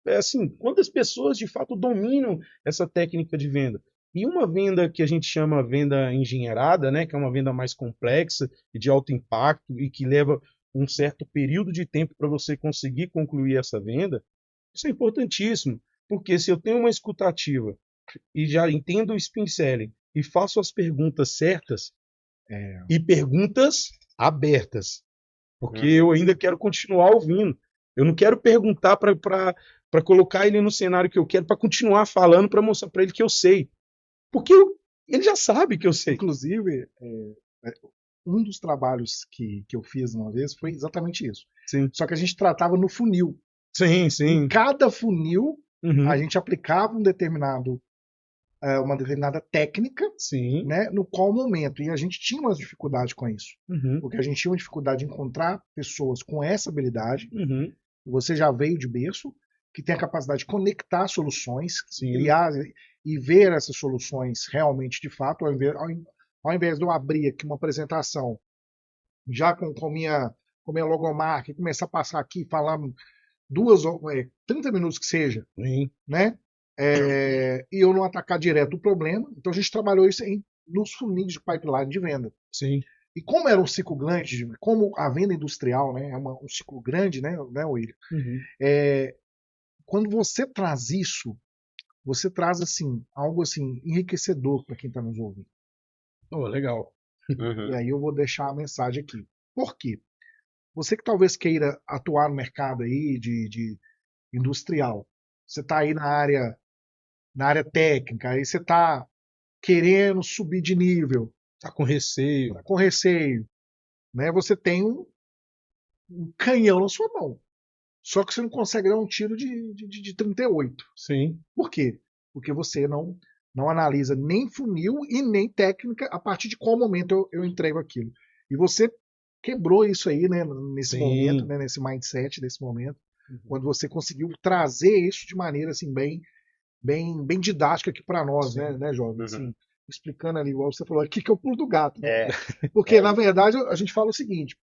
É assim, quantas pessoas de fato dominam essa técnica de venda? E uma venda que a gente chama venda engenheirada, né, que é uma venda mais complexa e de alto impacto e que leva um certo período de tempo para você conseguir concluir essa venda, isso é importantíssimo. Porque se eu tenho uma escutativa e já entendo o spin selling e faço as perguntas certas e perguntas abertas, porque eu ainda quero continuar ouvindo. Eu não quero perguntar para colocar ele no cenário que eu quero, para continuar falando, para mostrar para ele que eu sei. Porque ele já sabe que eu sei. Inclusive, um dos trabalhos que eu fiz uma vez foi exatamente isso. Sim. Só que a gente tratava no funil. Sim, sim. Em cada funil, Uhum. a gente aplicava uma determinada técnica, Sim. né, no qual momento. E a gente tinha umas dificuldades com isso. Uhum. Porque a gente tinha uma dificuldade de encontrar pessoas com essa habilidade. Uhum. Você já veio de berço, que tem a capacidade de conectar soluções, Sim. criar e ver essas soluções realmente de fato, ao invés de eu abrir aqui uma apresentação já com minha logomarca e começar a passar aqui e falar 30 minutos que seja, Sim. né? E eu não atacar direto o problema. Então a gente trabalhou isso nos funis de pipeline de venda. Sim. E como era um ciclo grande, como a venda industrial, né, é um ciclo grande, né, William? Uhum. Quando você traz isso, você traz assim algo assim enriquecedor para quem está nos ouvindo. Oh, legal. E aí eu vou deixar a mensagem aqui. Por quê? Você que talvez queira atuar no mercado aí de industrial, você está aí na área técnica, aí você está querendo subir de nível, Tá com receio. tá com receio, né? Você tem um canhão na sua mão. Só que você não consegue dar um tiro de 38. Sim. Por quê? Porque você não analisa nem funil e nem técnica a partir de qual momento eu entrego aquilo. E você quebrou isso aí, né, nesse Sim. momento, né, nesse mindset, nesse momento, quando você conseguiu trazer isso de maneira assim bem didática aqui para nós, né, jovem? Assim, explicando ali, igual você falou, aqui que é o pulo do gato. Né? Porque, na verdade, a gente fala o seguinte: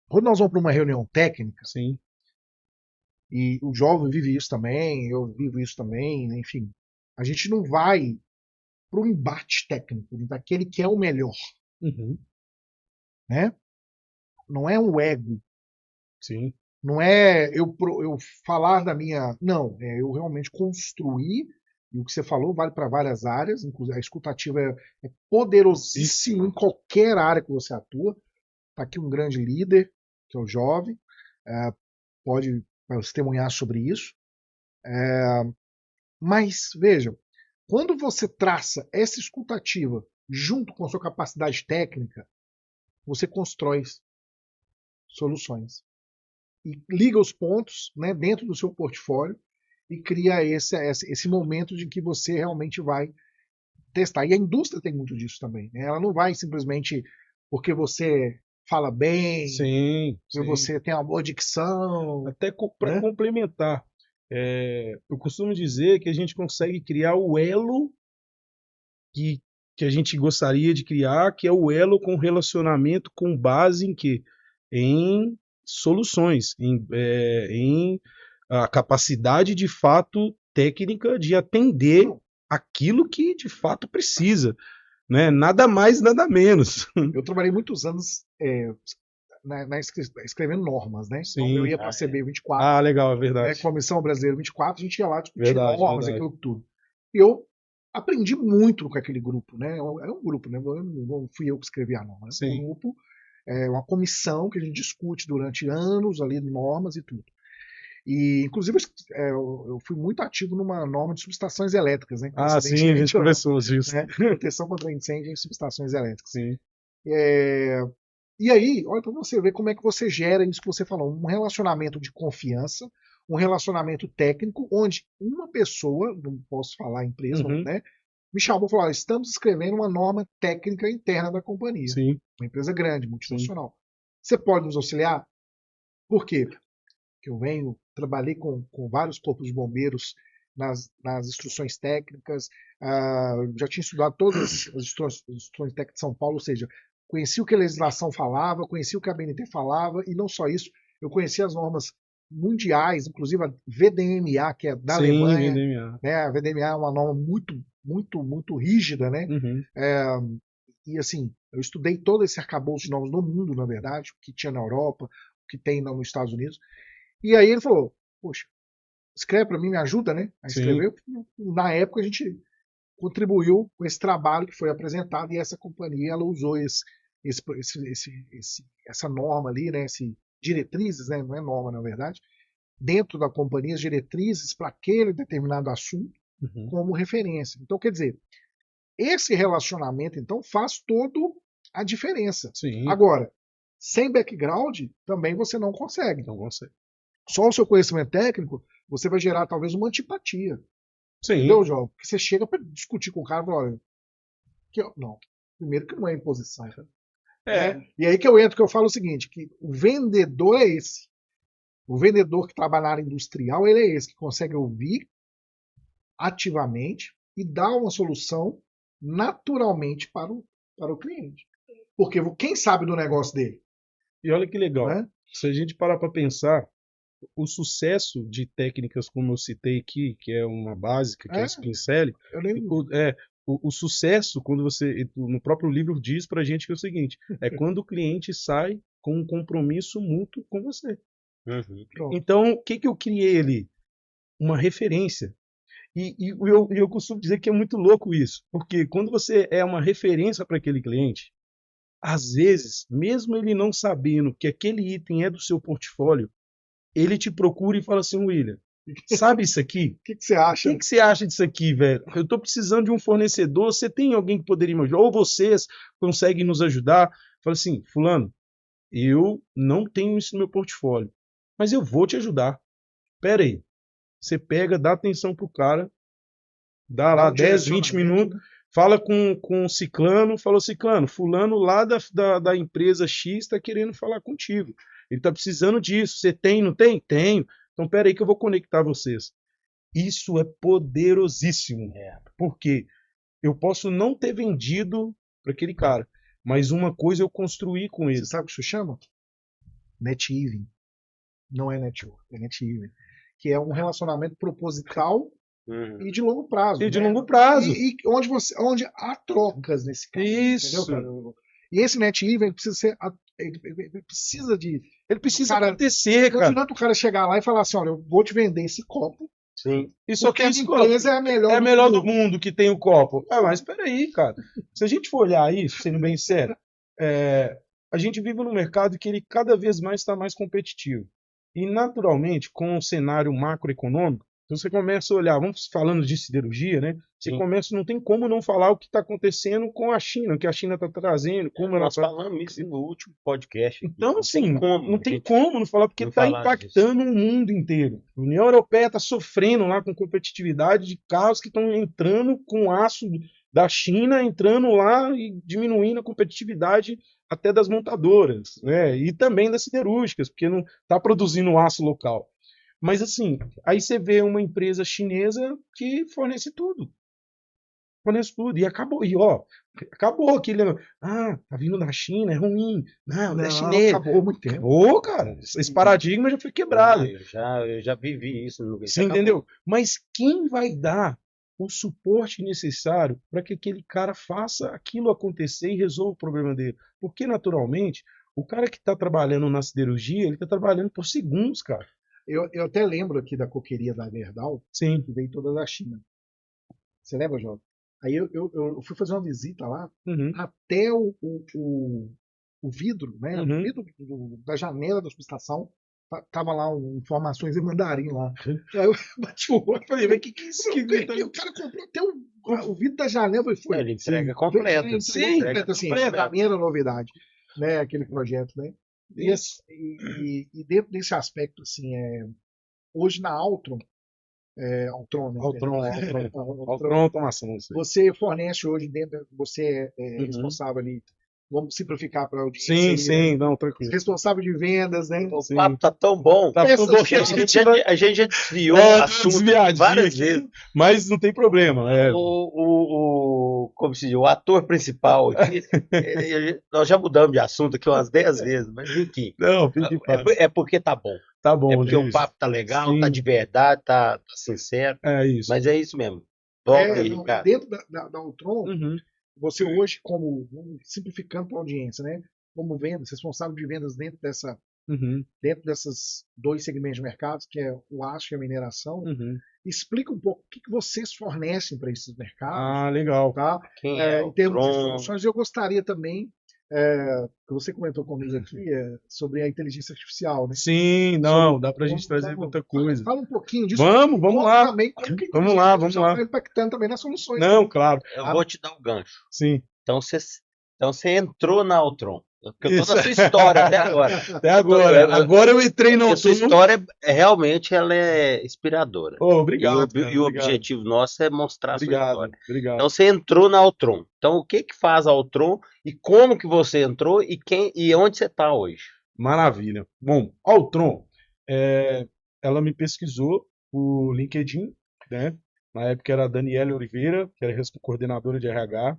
quando nós vamos para uma reunião técnica, Sim. e o jovem vive isso também, eu vivo isso também, enfim, a gente não vai para o embate técnico daquele que é o melhor, Uhum. né? Não é um ego, Sim. não é eu falar da minha, não, é eu realmente construir. E o que você falou vale para várias áreas, inclusive a escutativa é poderosíssima em qualquer área que você atua. Está aqui um grande líder, que é o jovem, pode testemunhar sobre isso. Mas, vejam, quando você traça essa escutativa junto com a sua capacidade técnica, você constrói soluções. E liga os pontos, né, dentro do seu portfólio e cria esse momento de que você realmente vai testar. E a indústria tem muito disso também. Né? Ela não vai simplesmente porque você fala bem, Sim, porque você tem uma boa dicção. Até para complementar, eu costumo dizer que a gente consegue criar o elo que a gente gostaria de criar, que é o elo com relacionamento com base em quê? Em soluções, em a capacidade de fato técnica de atender aquilo que de fato precisa, né? Nada mais, nada menos. Eu trabalhei muitos anos escrevendo normas, né? Sim. Então eu ia para a CB24. Ah, legal, é verdade. Comissão Brasileira 24, a gente ia lá discutir Verdade, normas, verdade. aquilo tudo. E eu aprendi muito com aquele grupo, né? Era um grupo, né? Não fui eu que escrevi a norma. Era um grupo, uma comissão que a gente discute durante anos ali normas e tudo. E, inclusive, eu fui muito ativo numa norma de subestações elétricas, né? Ah, sim, a gente conversou disso. Né? Proteção contra incêndio em subestações elétricas. Sim. E aí, olha para você ver como é que você gera isso que você falou, um relacionamento de confiança, um relacionamento técnico, onde uma pessoa, não posso falar empresa, né, me chamou e falou: estamos escrevendo uma norma técnica interna da companhia. Sim. Uma empresa grande, multinacional. Sim. Você pode nos auxiliar? Por quê? Porque eu trabalhei com vários corpos de bombeiros nas instruções técnicas, já tinha estudado todas as instruções técnicas de São Paulo, ou seja, conheci o que a legislação falava, conheci o que a BNT falava, e não só isso, eu conheci as normas mundiais, inclusive a VDMA, que é da Alemanha. VDMA. Né? A VDMA é uma norma muito, muito, muito rígida, né? E assim, eu estudei todo esse arcabouço de normas no mundo, na verdade, o que tinha na Europa, o que tem nos Estados Unidos. E aí ele falou: poxa, escreve para mim, me ajuda, né? A escrever. Na época a gente contribuiu com esse trabalho que foi apresentado e essa companhia ela usou essa norma ali, né? Diretrizes, né? Não é norma na verdade, dentro da companhia, as diretrizes para aquele determinado assunto como referência. Então, quer dizer, esse relacionamento então faz toda a diferença. Sim. Agora, sem background também você não consegue. Não consegue. Só o seu conhecimento técnico, você vai gerar talvez uma antipatia. Sim. Entendeu, João? Porque você chega para discutir com o cara e fala, olha, não, primeiro que não é imposição. Né? E aí que eu entro, que eu falo o seguinte, que o vendedor é esse. O vendedor que trabalha na área industrial, ele é esse, que consegue ouvir ativamente e dar uma solução naturalmente para o cliente. Porque quem sabe do negócio dele? E olha que legal, né? Se a gente parar para pensar, o sucesso de técnicas como eu citei aqui, que é uma básica, que é o Spincelli, o sucesso, quando você, no próprio livro diz pra gente que é o seguinte, é quando o cliente sai com um compromisso mútuo com você. Então, o que eu criei ali? Uma referência. E eu costumo dizer que é muito louco isso, porque quando você é uma referência para aquele cliente, às vezes, mesmo ele não sabendo que aquele item é do seu portfólio, ele te procura e fala assim, William, sabe isso aqui? O que você acha? O que você acha disso aqui, velho? Eu estou precisando de um fornecedor, você tem alguém que poderia me ajudar? Ou vocês conseguem nos ajudar? Fala assim, fulano, eu não tenho isso no meu portfólio, mas eu vou te ajudar. Pera aí. Você pega, dá atenção pro cara, dá lá 10, 20 minutos, fala com o ciclano, falou, ciclano, fulano lá da empresa X está querendo falar contigo. Ele está precisando disso. Você tem, não tem? Tenho. Então, pera aí que eu vou conectar vocês. Isso é poderosíssimo. Porque eu posso não ter vendido para aquele cara, mas uma coisa eu construí com ele. Você sabe o que isso chama? Net even. Não é network, é net even. Que é um relacionamento proposital e de longo prazo. E de longo prazo. E onde há trocas nesse caso. Isso. Entendeu, cara? E esse net even precisa acontecer, cara. Não adianta o cara chegar lá e falar assim, olha, eu vou te vender esse copo. Sim. E só que a empresa é a melhor do mundo que tem o copo. Mas peraí, cara. Se a gente for olhar isso, sendo bem sério, a gente vive num mercado que ele cada vez mais está mais competitivo. E, naturalmente, com o cenário macroeconômico, você começa a olhar, vamos falando de siderurgia, né? Você começa, não tem como não falar o que está acontecendo com a China, o que a China está trazendo, como nós falamos isso no último podcast. Então, assim, não tem como não falar, porque está impactando o mundo inteiro. A União Europeia está sofrendo lá com competitividade de carros que estão entrando com aço da China, entrando lá e diminuindo a competitividade até das montadoras, né? E também das siderúrgicas, porque não está produzindo aço local. Mas assim, aí você vê uma empresa chinesa que fornece tudo. Fornece tudo. E acabou. E ó, acabou aquele. Tá vindo da China, é ruim. Não, é chinês. Acabou muito tempo. Acabou, cara. Esse paradigma já foi quebrado. Eu já vivi isso. Você entendeu? Mas quem vai dar o suporte necessário para que aquele cara faça aquilo acontecer e resolva o problema dele? Porque, naturalmente, o cara que está trabalhando na siderurgia, ele está trabalhando por segundos, cara. Eu até lembro aqui da coqueria da Gerdau, sim, que veio toda da China. Você lembra, Jota? Aí eu fui fazer uma visita lá, até o vidro, né? O vidro da janela da subestação, tava lá informações em mandarim lá. Aí eu bati o olho e falei, mas que é isso? O cara comprou até o vidro da janela. Ele entrega completo. Sim, assim, pra mim era novidade, né? Aquele projeto, né? E dentro desse aspecto, assim, hoje na Altron, Altron Automação. Você fornece hoje você é responsável ali, vamos simplificar para a audiência. Sim, não, tranquilo. Responsável de vendas, né? O papo tá tão bom. Tá tão bom que a gente já desviou o assunto várias vezes. Mas não tem problema. Como se diz, o ator principal aqui, nós já mudamos de assunto aqui umas 10 vezes, mas enfim. Não, fique é porque tá bom. Tá bom, é porque o papo tá legal, sim, tá de verdade, tá sincero. É isso. Mas é isso mesmo. Volta aí, Ricardo. Dentro da Altron, você hoje, simplificando para a audiência, né? Como vendas, responsável de vendas dentro dentro desses dois segmentos de mercados, que é o aço e a mineração. Explica um pouco o que vocês fornecem para esses mercados. Legal. Tá? Em termos de soluções, eu gostaria também, que você comentou comigo aqui, sobre a inteligência artificial. Né? Sim, não, dá para a gente trazer muita coisa. Fala um pouquinho disso. Vamos lá. Também, como que vamos lá. Está impactando também nas soluções. Não, claro. Eu vou te dar um gancho. Sim. Então você entrou na Altron. Porque toda a sua história até agora. Até agora. Agora eu entrei na Altron. A sua história, realmente, ela é inspiradora. Obrigado. E o objetivo nosso é mostrar a sua história. Obrigado. Então você entrou na Altron. Então o que faz a Altron e como que você entrou e onde você está hoje? Maravilha. Bom, a Altron, ela me pesquisou por LinkedIn, né? Na época era a Daniela Oliveira, que era coordenadora de RH,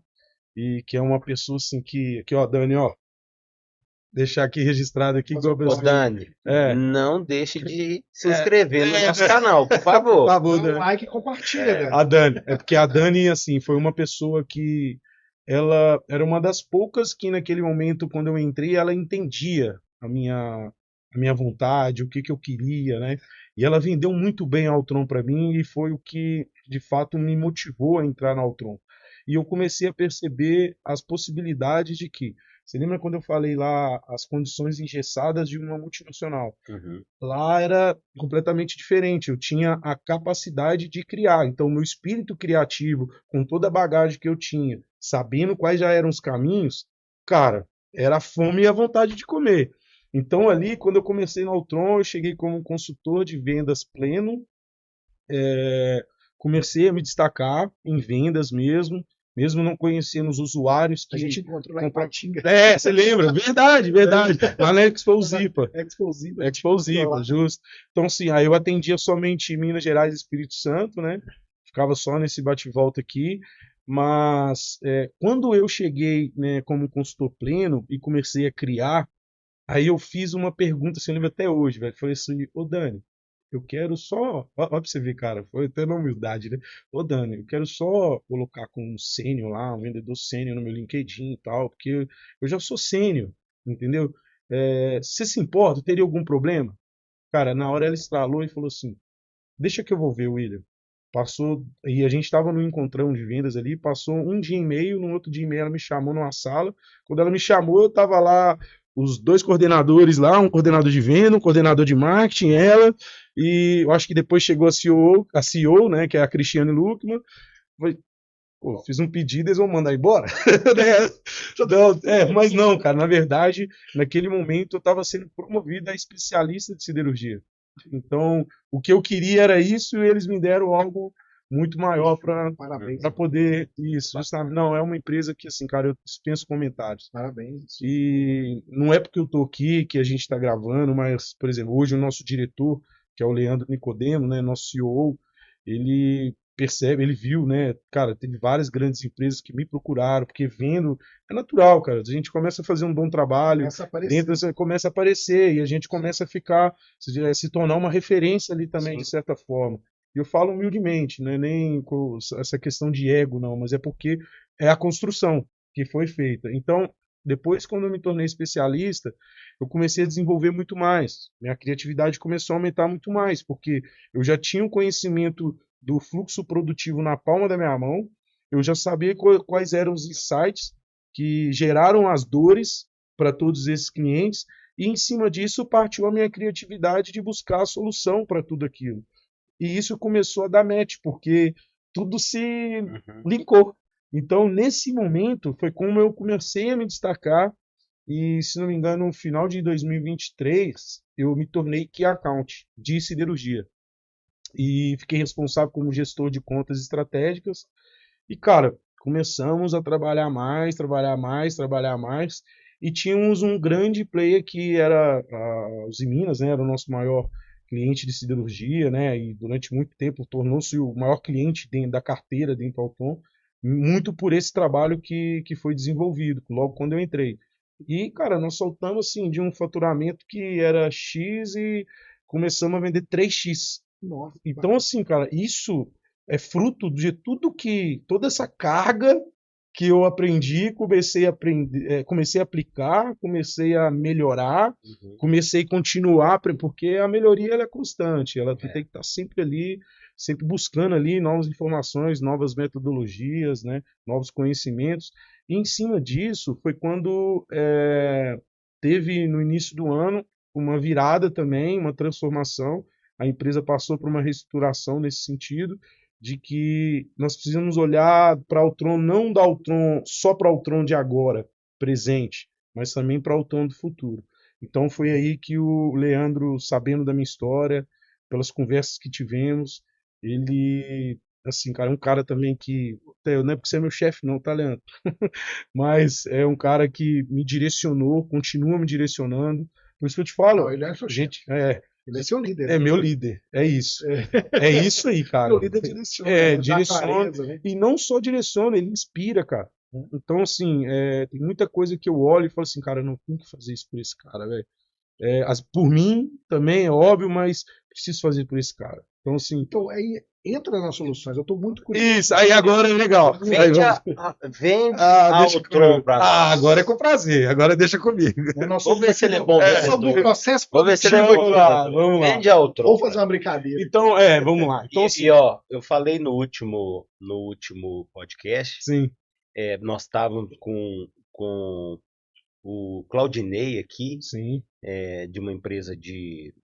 e que é uma pessoa assim que... Aqui, ó, Dani, ó. Deixar aqui registrado aqui. Ô, Dani, não deixe de se inscrever no nosso canal, por favor. Por favor, Dá um like e compartilha, A Dani, porque a Dani, assim, foi uma pessoa que ela era uma das poucas que naquele momento, quando eu entrei, ela entendia a minha vontade, o que eu queria, né? E ela vendeu muito bem a Altron para mim e foi o que, de fato, me motivou a entrar na Altron. E eu comecei a perceber as possibilidades de que... Você lembra quando eu falei lá as condições engessadas de uma multinacional? Lá era completamente diferente. Eu tinha a capacidade de criar. Então, meu espírito criativo, com toda a bagagem que eu tinha, sabendo quais já eram os caminhos, cara, era a fome e a vontade de comer. Então, ali, quando eu comecei no Altron, eu cheguei como consultor de vendas pleno. Comecei a me destacar em vendas mesmo não conhecendo os usuários que... A gente encontrou lá em Patinga. Você lembra? Verdade. Lá na Expo Zipa. Expo Zipa, justo. Então, assim, aí eu atendia somente em Minas Gerais e Espírito Santo, né? Ficava só nesse bate-volta aqui. Mas, quando eu cheguei, né, como consultor pleno e comecei a criar, aí eu fiz uma pergunta, assim, eu lembro até hoje, velho. Falei assim, ô Dani, eu quero só... Olha pra você ver, cara, foi até na humildade, né? Ô, Dani, eu quero só colocar como um sênior lá, um vendedor sênior no meu LinkedIn e tal, porque eu já sou sênior, entendeu? Você se importa? Teria algum problema? Cara, na hora ela estralou e falou assim, deixa que eu vou ver, William. Passou, e a gente estava no encontrão de vendas ali, passou um dia e meio, no outro dia e meio ela me chamou numa sala. Quando ela me chamou, eu estava lá, os dois coordenadores lá, um coordenador de venda, um coordenador de marketing, ela, e eu acho que depois chegou a CEO, né, que é a Cristiane Luckman. Pô, fiz um pedido, eles vão mandar embora? Mas não, cara, na verdade, naquele momento eu estava sendo promovido a especialista de siderurgia. Então, o que eu queria era isso e eles me deram algo muito maior para poder... Isso, justamente. Não, é uma empresa que, assim, cara, eu dispenso comentários. Parabéns. E não é porque eu tô aqui que a gente está gravando, mas, por exemplo, hoje o nosso diretor, que é o Leandro Nicodemo, né, nosso CEO, ele percebe, ele viu, né, cara, teve várias grandes empresas que me procuraram, porque vendo, é natural, cara, a gente começa a fazer um bom trabalho, dentro começa a aparecer, e a gente começa a ficar, se tornar uma referência ali também, sim, de certa forma. E eu falo humildemente, não é nem com essa questão de ego, não, mas é porque é a construção que foi feita. Então, depois, quando eu me tornei especialista, eu comecei a desenvolver muito mais. Minha criatividade começou a aumentar muito mais, porque eu já tinha um conhecimento do fluxo produtivo na palma da minha mão, eu já sabia quais eram os insights que geraram as dores para todos esses clientes, e em cima disso partiu a minha criatividade de buscar a solução para tudo aquilo. E isso começou a dar match, porque tudo se linkou. Então, nesse momento, foi como eu comecei a me destacar, e, se não me engano, no final de 2023, eu me tornei Key Account de siderurgia. E fiquei responsável como gestor de contas estratégicas. E, cara, começamos a trabalhar mais, e tínhamos um grande player que era a Uzi Minas, né, era o nosso maior cliente de siderurgia, né, e durante muito tempo tornou-se o maior cliente dentro da carteira dentro do Altron, muito por esse trabalho que foi desenvolvido, logo quando eu entrei. E, cara, nós soltamos, assim, de um faturamento que era X e começamos a vender 3X. Nossa, então, assim, cara, isso é fruto de toda essa carga que eu aprendi, comecei a aplicar, comecei a melhorar, comecei a continuar, porque a melhoria ela é constante, ela tem que estar sempre ali, sempre buscando ali novas informações, novas metodologias, né, novos conhecimentos. E em cima disso foi quando teve no início do ano uma virada também, uma transformação. A empresa passou por uma reestruturação nesse sentido, de que nós precisamos olhar para o Altron, não da Altron só para o Altron de agora, presente, mas também para o Altron do futuro. Então foi aí que o Leandro, sabendo da minha história, pelas conversas que tivemos, ele, assim, cara, é um cara também que, não é porque você é meu chefe não, tá, Leandro? Mas é um cara que me direcionou, continua me direcionando. Por isso que eu te falo, Não, ele é seu gente, ele é seu líder. É meu líder, é isso. É isso aí, cara. Meu líder direciona. Direciona. Clareza, né? E não só direciona, ele inspira, cara. Então, assim, tem muita coisa que eu olho e falo assim, cara, eu não tenho que fazer isso por esse cara, velho. Por mim também é óbvio, mas preciso fazer por esse cara. Então, assim. Então, aí entra nas soluções. Eu estou muito curioso. Isso, aí agora é legal. Vende a Altron pra nós. Agora é com prazer, agora deixa comigo. Vamos ver se ele é bom. Sobre o processo. Vamos ver se ele é bom. Vamos lá. Vende a Altron. Vamos fazer uma brincadeira. Então, vamos lá. Então, e ó, eu falei no último podcast. Sim. Nós estávamos com o Claudinei aqui, sim. De uma empresa de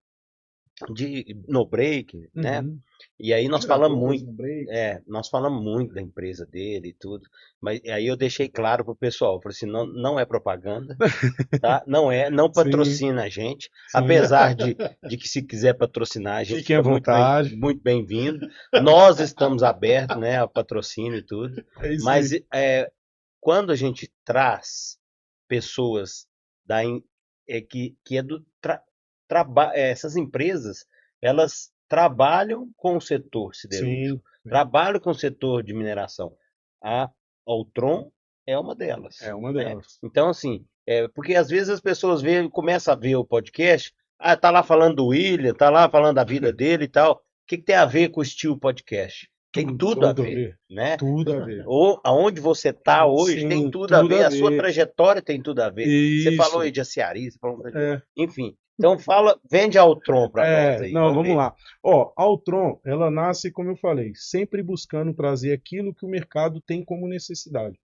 no break, né? E aí nós falamos muito da empresa dele e tudo, mas aí eu deixei claro pro pessoal, falei assim, não é propaganda, tá? Não patrocina a gente, apesar de que se quiser patrocinar a gente fiquem à vontade, muito bem-vindo. Nós estamos abertos, né, ao patrocínio e tudo, mas quando a gente traz pessoas que é do essas empresas, elas trabalham com o setor siderúrgico, trabalham com o setor de mineração. A Altron é uma delas. É uma delas. Então, assim, porque às vezes as pessoas começam a ver o podcast, tá lá falando do William, tá lá falando da vida dele e tal. O que tem a ver com o estilo podcast? Tem tudo a ver, né? Tudo a ver. Ou aonde você está hoje tem tudo a ver, a sua trajetória tem tudo a ver. Isso. Você falou aí de Aciari, enfim. Então vende a Altron para nós aí. Não, vamos lá. Ó, a Altron, ela nasce, como eu falei, sempre buscando trazer aquilo que o mercado tem como necessidade.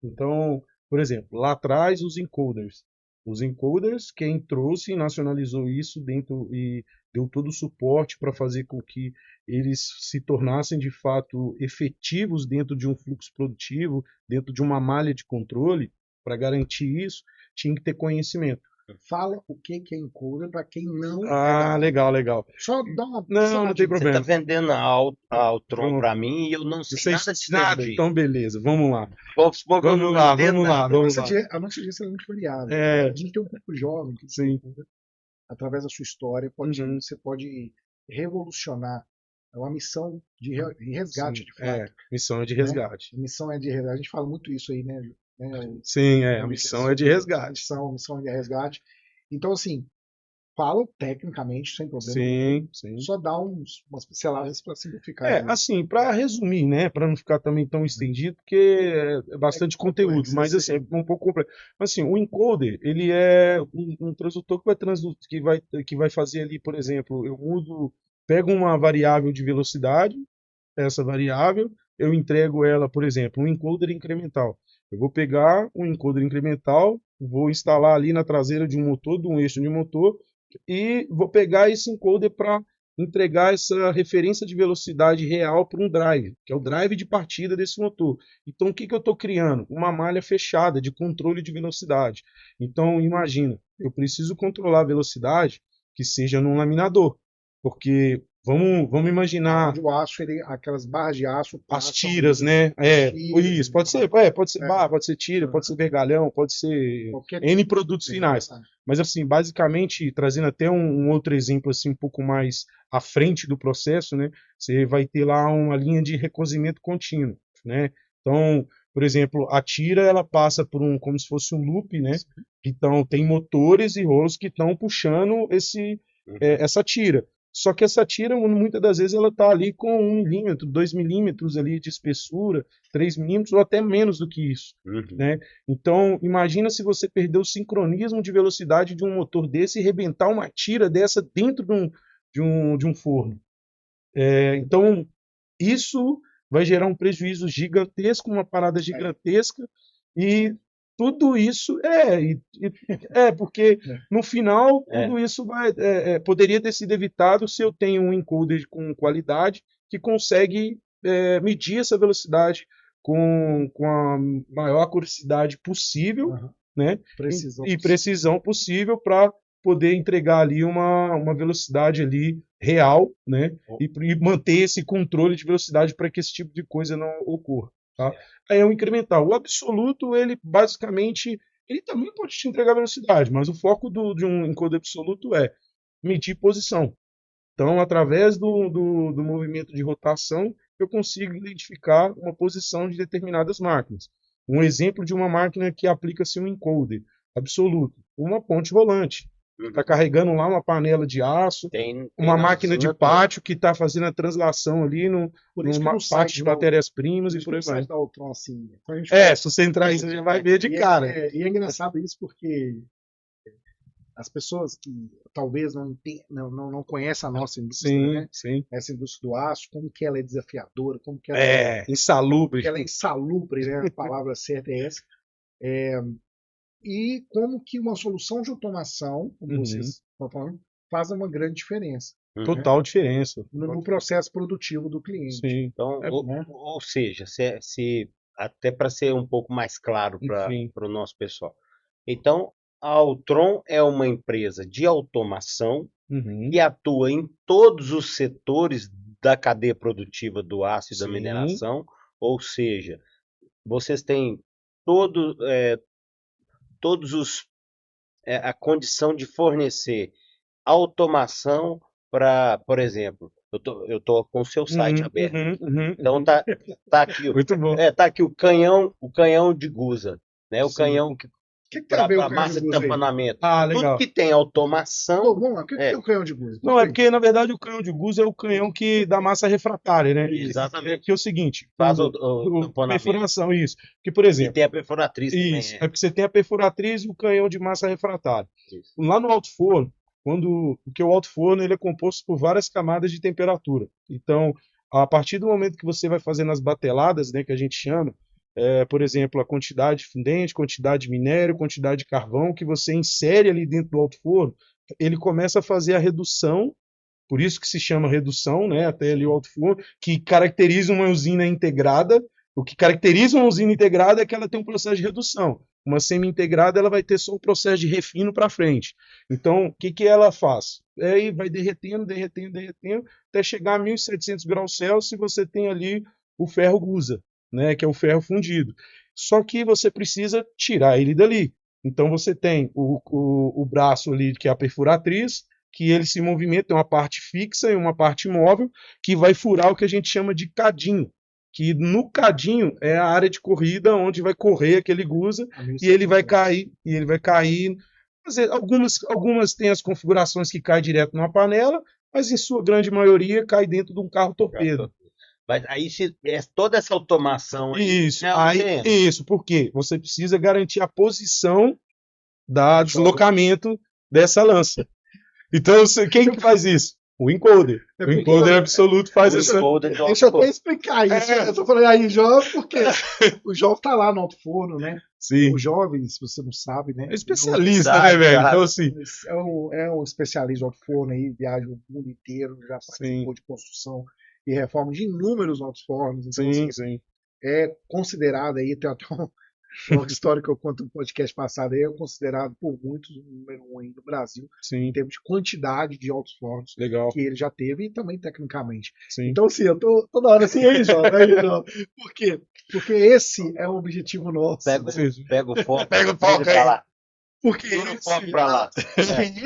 Então, por exemplo, lá atrás os encoders. Os encoders, quem trouxe e nacionalizou isso dentro e deu todo o suporte para fazer com que eles se tornassem de fato efetivos dentro de um fluxo produtivo, dentro de uma malha de controle. Para garantir isso, tinha que ter conhecimento. Fala o que é encoder para quem não. Legal. Só dá uma. Não tem problema. Você está vendendo a Altron para mim e eu não sei nada de Então, beleza, vamos lá. Vamos lá. A nossa audiência é muito variada. A gente tem um público jovem que, através da sua história, você pode revolucionar. É uma missão de resgate, de fato. Missão de resgate. Missão é de resgate. A gente fala muito isso aí, né? Sim, a missão é de resgate. Missão de resgate. Então, assim, fala tecnicamente, sem problema. Sim. Só dá umas pinceladas para simplificar. Assim, para resumir, né, para não ficar também tão estendido, porque é bastante conteúdo, mas assim, é um pouco complexo. Mas assim, o encoder, ele é um transdutor que vai fazer ali, por exemplo, pego uma variável de velocidade, essa variável, eu entrego ela, por exemplo, um encoder incremental. Eu vou pegar um encoder incremental, vou instalar ali na traseira de um motor, de um eixo de motor, e vou pegar esse encoder para entregar essa referência de velocidade real para um drive, que é o drive de partida desse motor. Então, o que eu estou criando? Uma malha fechada de controle de velocidade. Então, imagina, eu preciso controlar a velocidade que seja num laminador, porque vamos imaginar o aço, aquelas barras de aço, as tiras, né? Isso, pode ser barra, pode ser tira, pode ser vergalhão, pode ser N produtos finais. Mas assim, basicamente, trazendo até um outro exemplo assim um pouco mais à frente do processo, né? Você vai ter lá uma linha de recozimento contínuo, né? Então, por exemplo, a tira ela passa por como se fosse um loop, né? Então tem motores e rolos que estão puxando essa tira. Só que essa tira, muitas das vezes, ela está ali com 1 milímetro, 2 milímetros ali de espessura, 3 milímetros ou até menos do que isso, né? Então, imagina se você perder o sincronismo de velocidade de um motor desse e rebentar uma tira dessa dentro de um forno. Então, isso vai gerar um prejuízo gigantesco, uma parada gigantesca, e tudo isso porque no final tudo isso poderia ter sido evitado se eu tenho um encoder com qualidade que consegue medir essa velocidade com a maior curiosidade possível, né? Precisão possível para poder entregar ali uma velocidade ali real, né? E manter esse controle de velocidade para que esse tipo de coisa não ocorra. Tá? Aí é o incremental. O absoluto, ele basicamente, ele também pode te entregar velocidade, mas o foco de um encoder absoluto é medir posição. Então, através do movimento de rotação, eu consigo identificar uma posição de determinadas máquinas. Um exemplo de uma máquina que aplica-se um encoder absoluto, uma ponte rolante. Está carregando lá uma panela de aço, uma máquina de pátio que está fazendo a translação ali numa parte de matérias-primas e por aí vai. Assim, então se você entrar aí, você já vai ver de cara. E é engraçado isso porque as pessoas que talvez não conhecem a nossa indústria, né? Sim. Essa indústria do aço, como que ela é desafiadora, como que ela insalubre. Como que ela é insalubre, né? A palavra certa é essa. E como que uma solução de automação, como vocês estão falando, faz uma grande diferença. Total diferença. No processo produtivo do cliente. Sim. Então, ou seja, até para ser um pouco mais claro para o nosso pessoal. Então, a Altrom é uma empresa de automação que atua em todos os setores da cadeia produtiva do aço e da mineração, ou seja, vocês têm a condição de fornecer automação para, por exemplo, eu tô com o seu site aberto. Então tá aqui, muito bom. Tá aqui o canhão de gusa, né? O canhão para massa de tamponamento. Legal. Tudo que tem automação. Vamos lá, o que é o canhão de gusa? Não, é porque, na verdade, o canhão de gusa é o canhão que dá massa refratária, né? Exatamente. Que é o seguinte: faz o tamponamento. Perfuração, isso. Porque, por exemplo. E tem a perfuratriz também. Isso. É porque você tem a perfuratriz e o canhão de massa refratária. Isso. Lá no alto forno, porque o alto forno ele é composto por várias camadas de temperatura. Então, a partir do momento que você vai fazendo as bateladas, né, que a gente chama, por exemplo, a quantidade de fundente, quantidade de minério, quantidade de carvão que você insere ali dentro do alto forno, ele começa a fazer a redução, por isso que se chama redução, né, até ali o alto forno, que caracteriza uma usina integrada. O que caracteriza uma usina integrada é que ela tem um processo de redução. Uma semi-integrada ela vai ter só um processo de refino para frente. Então, o que ela faz? Aí vai derretendo, até chegar a 1.700 graus Celsius e você tem ali o ferro gusa, né, que é o ferro fundido. Só que você precisa tirar ele dali. Então você tem o braço ali, que é a perfuratriz, que ele se movimenta, tem uma parte fixa e uma parte móvel, que vai furar o que a gente chama de cadinho. Que no cadinho é a área de corrida onde vai correr aquele gusa e ele vai cair. Algumas têm as configurações que cai direto numa panela, mas em sua grande maioria cai dentro de um carro torpedo. Mas aí toda essa automação isso, porque você precisa garantir a posição do deslocamento dessa lança. Então, quem que faz isso? O encoder. O encoder absoluto faz isso. Deixa eu até explicar isso. Eu tô falando aí, jovem, porque o jovem tá lá no alto forno, né? Sim. O jovem, se você não sabe, né? É especialista, né, velho? Então, assim. É um especialista no alto forno aí, viaja o mundo inteiro, já participou de construção e reforma de inúmeros altos fornos. Então, sim. É considerado aí, tem até uma história que eu conto no podcast passado, é considerado por muitos o número 1 aí no Brasil, em termos de quantidade de altos fornos que ele já teve e também tecnicamente. Sim. Então, assim, eu tô toda hora assim, aí, Jovem. Por quê? Porque esse é o objetivo nosso. Pega o foco. Pega o foco aí. Lá. Porque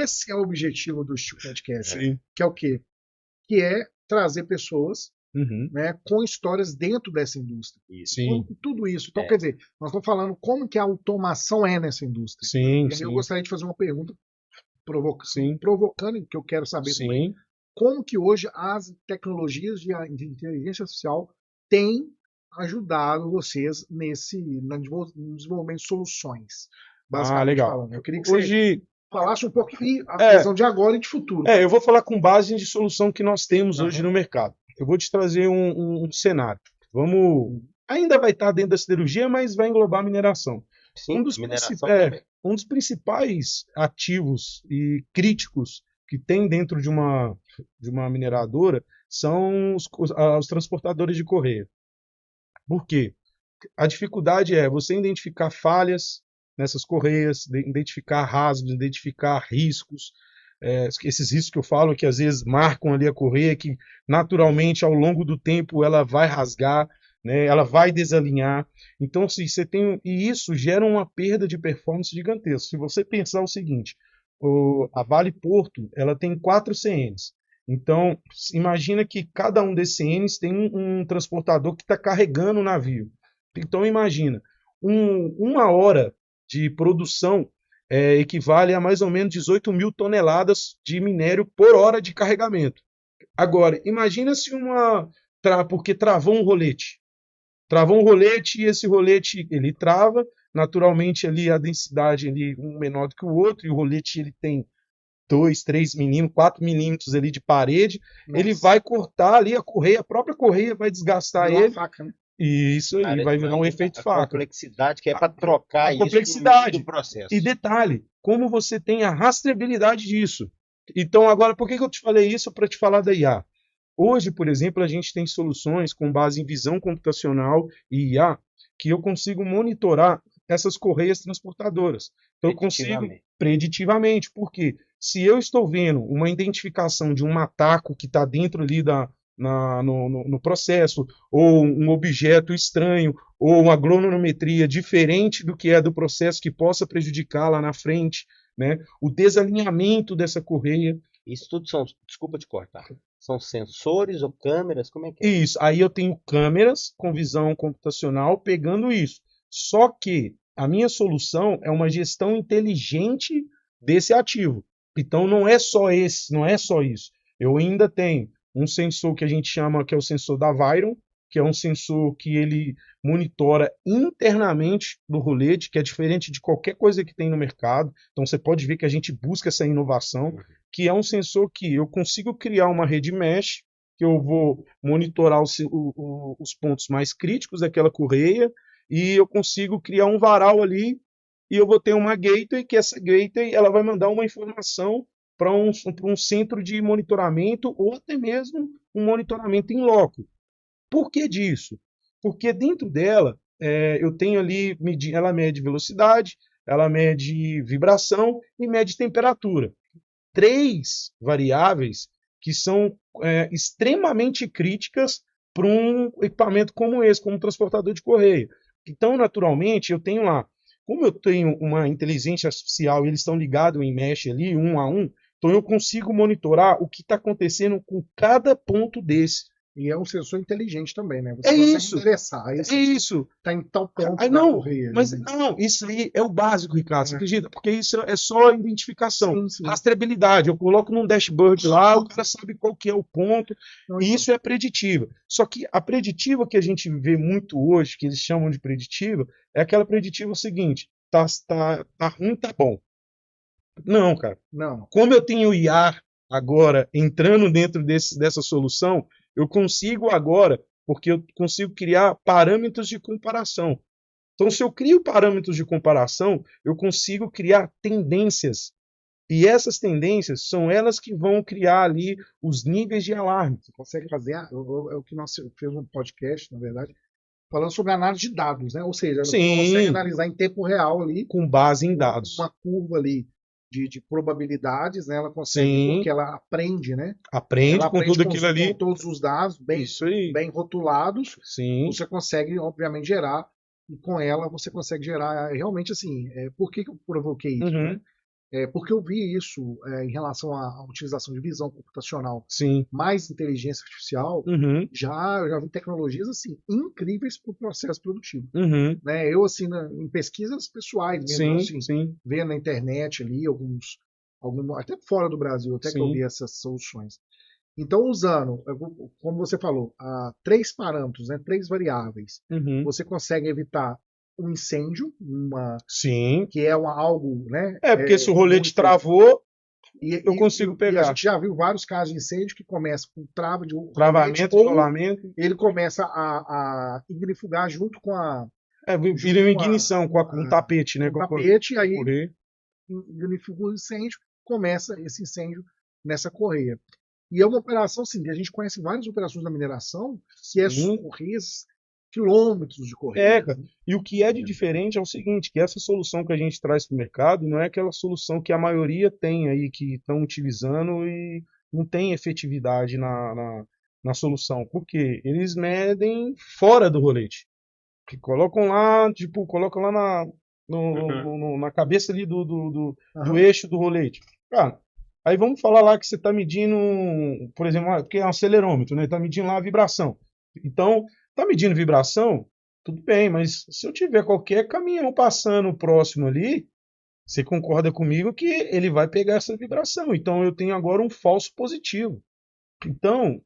esse é o objetivo do Steel Podcast. Sim. Que é o quê? Que é trazer pessoas né, com histórias dentro dessa indústria. Sim. Tudo isso. Então, quer dizer, nós estamos falando como que a automação é nessa indústria. Sim, e aí eu gostaria de fazer uma pergunta provocando, que eu quero saber também. como que hoje as tecnologias de inteligência artificial têm ajudado vocês no desenvolvimento de soluções, basicamente legal. falando. Eu queria que Hoje, você falasse um pouquinho a visão de agora e de futuro. eu vou falar com base de solução que nós temos hoje no mercado. Eu vou te trazer um cenário. Ainda vai estar dentro da siderurgia, mas vai englobar a mineração. Sim, Um dos principais ativos e críticos que tem dentro de uma mineradora são os transportadores de correia. Por quê? A dificuldade é você identificar falhas nessas correias, identificar rasgos, identificar riscos. Esses riscos que eu falo que às vezes marcam ali a correia, que naturalmente ao longo do tempo ela vai rasgar, né, ela vai desalinhar. Então, se você tem. E isso gera uma perda de performance gigantesca. Se você pensar o seguinte, a Vale Porto ela tem 4 CNs. Então, imagina que cada um desses CNs tem um transportador que está carregando o navio. Então, imagina, uma hora de produção equivale a mais ou menos 18 mil toneladas de minério por hora de carregamento. Agora, imagina se porque travou um rolete. Travou um rolete e esse rolete ele trava, naturalmente ali a densidade ali, um menor do que o outro, e o rolete ele tem 2, 3 milímetros, 4 milímetros ali de parede. Nossa. Ele vai cortar ali a própria correia vai desgastar ele. Faca, né? E isso aí vai virar um efeito faca. A complexidade que é para trocar isso complexidade. No processo. E detalhe, como você tem a rastreabilidade disso. Então agora, por que eu te falei isso? Para te falar da IA. Hoje, por exemplo, a gente tem soluções com base em visão computacional e IA que eu consigo monitorar essas correias transportadoras. Então, eu consigo preditivamente. Por quê? Se eu estou vendo uma identificação de um mataco que está dentro ali no processo, ou um objeto estranho, ou uma glonometria diferente do que é do processo que possa prejudicar lá na frente, né? O desalinhamento dessa correia. Isso tudo desculpa te cortar, são sensores ou câmeras? Como é que é? Isso, aí eu tenho câmeras com visão computacional pegando isso. Só que a minha solução é uma gestão inteligente desse ativo. Então não é só isso. Eu ainda tenho um sensor que a gente chama que é o sensor da Viron, que é um sensor que ele monitora internamente do rolete, que é diferente de qualquer coisa que tem no mercado. Então você pode ver que a gente busca essa inovação, que é um sensor que eu consigo criar uma rede mesh, que eu vou monitorar os pontos mais críticos daquela correia, e eu consigo criar um varal ali, e eu vou ter uma gateway, que essa gateway ela vai mandar uma informação para um centro de monitoramento, ou até mesmo um monitoramento em loco. Por que disso? Porque dentro dela, eu tenho ali, ela mede velocidade, ela mede vibração e mede temperatura. 3 variáveis que são extremamente críticas para um equipamento como esse, como um transportador de correia. Então, naturalmente, eu tenho lá, como eu tenho uma inteligência artificial e eles estão ligados em mesh ali, 1 a 1, então eu consigo monitorar o que está acontecendo com cada ponto desse. E é um sensor inteligente também, né? Você consegue endereçar. Isso. Está em tal ponto não, correia. Mas não, isso aí é o básico, Ricardo, você acredita? Porque isso é só identificação. Sim. Rastreabilidade. Eu coloco num dashboard lá, o cara sabe qual que é o ponto. E isso é preditiva. Só que a preditiva que a gente vê muito hoje, que eles chamam de preditiva, é aquela preditiva seguinte: tá ruim, tá bom. Não, cara. Não. Como eu tenho IA agora entrando dentro dessa solução, eu consigo agora, porque eu consigo criar parâmetros de comparação. Então, se eu crio parâmetros de comparação, eu consigo criar tendências. E essas tendências são elas que vão criar ali os níveis de alarme. Você consegue fazer, é o que nós fizemos um podcast, na verdade, falando sobre análise de dados, né? Ou seja, você consegue analisar em tempo real ali. Com base em dados. Uma curva ali de probabilidades, né? Ela consegue, porque ela aprende, né? Aprende com tudo aquilo ali. Com todos os dados bem rotulados. Sim. Você consegue, obviamente, gerar, e com ela você consegue gerar, realmente assim, por que eu provoquei isso, né? Porque eu vi isso em relação à utilização de visão computacional, mais inteligência artificial, já vi tecnologias assim incríveis para o processo produtivo. Né? Eu assim em pesquisas pessoais mesmo, vendo na internet ali alguns até fora do Brasil, até que eu vi essas soluções. Então, usando, como você falou, 3 parâmetros, né, 3 variáveis, você consegue evitar um incêndio, Sim. que é algo, né? Porque se o rolete travou, eu consigo pegar. E a gente já viu vários casos de incêndio que começa com travamento, isolamento. Ele começa a ignifugar junto com a. Vira uma ignição com um tapete, né? Com um tapete, aí ignifica o incêndio, começa esse incêndio nessa correia. E é uma operação, assim, a gente conhece várias operações da mineração, que é correias, quilômetros de correia. E o que é de diferente é o seguinte, que essa solução que a gente traz para o mercado não é aquela solução que a maioria tem aí, que estão utilizando e não tem efetividade na solução. Por quê? Eles medem fora do rolete. Que colocam lá, colocam lá na cabeça ali do eixo do rolete. Cara, aí vamos falar lá que você está medindo, por exemplo, porque é um acelerômetro, né? Está medindo lá a vibração. Então, está medindo vibração, tudo bem, mas se eu tiver qualquer caminhão passando próximo ali, você concorda comigo que ele vai pegar essa vibração. Então, eu tenho agora um falso positivo. Então,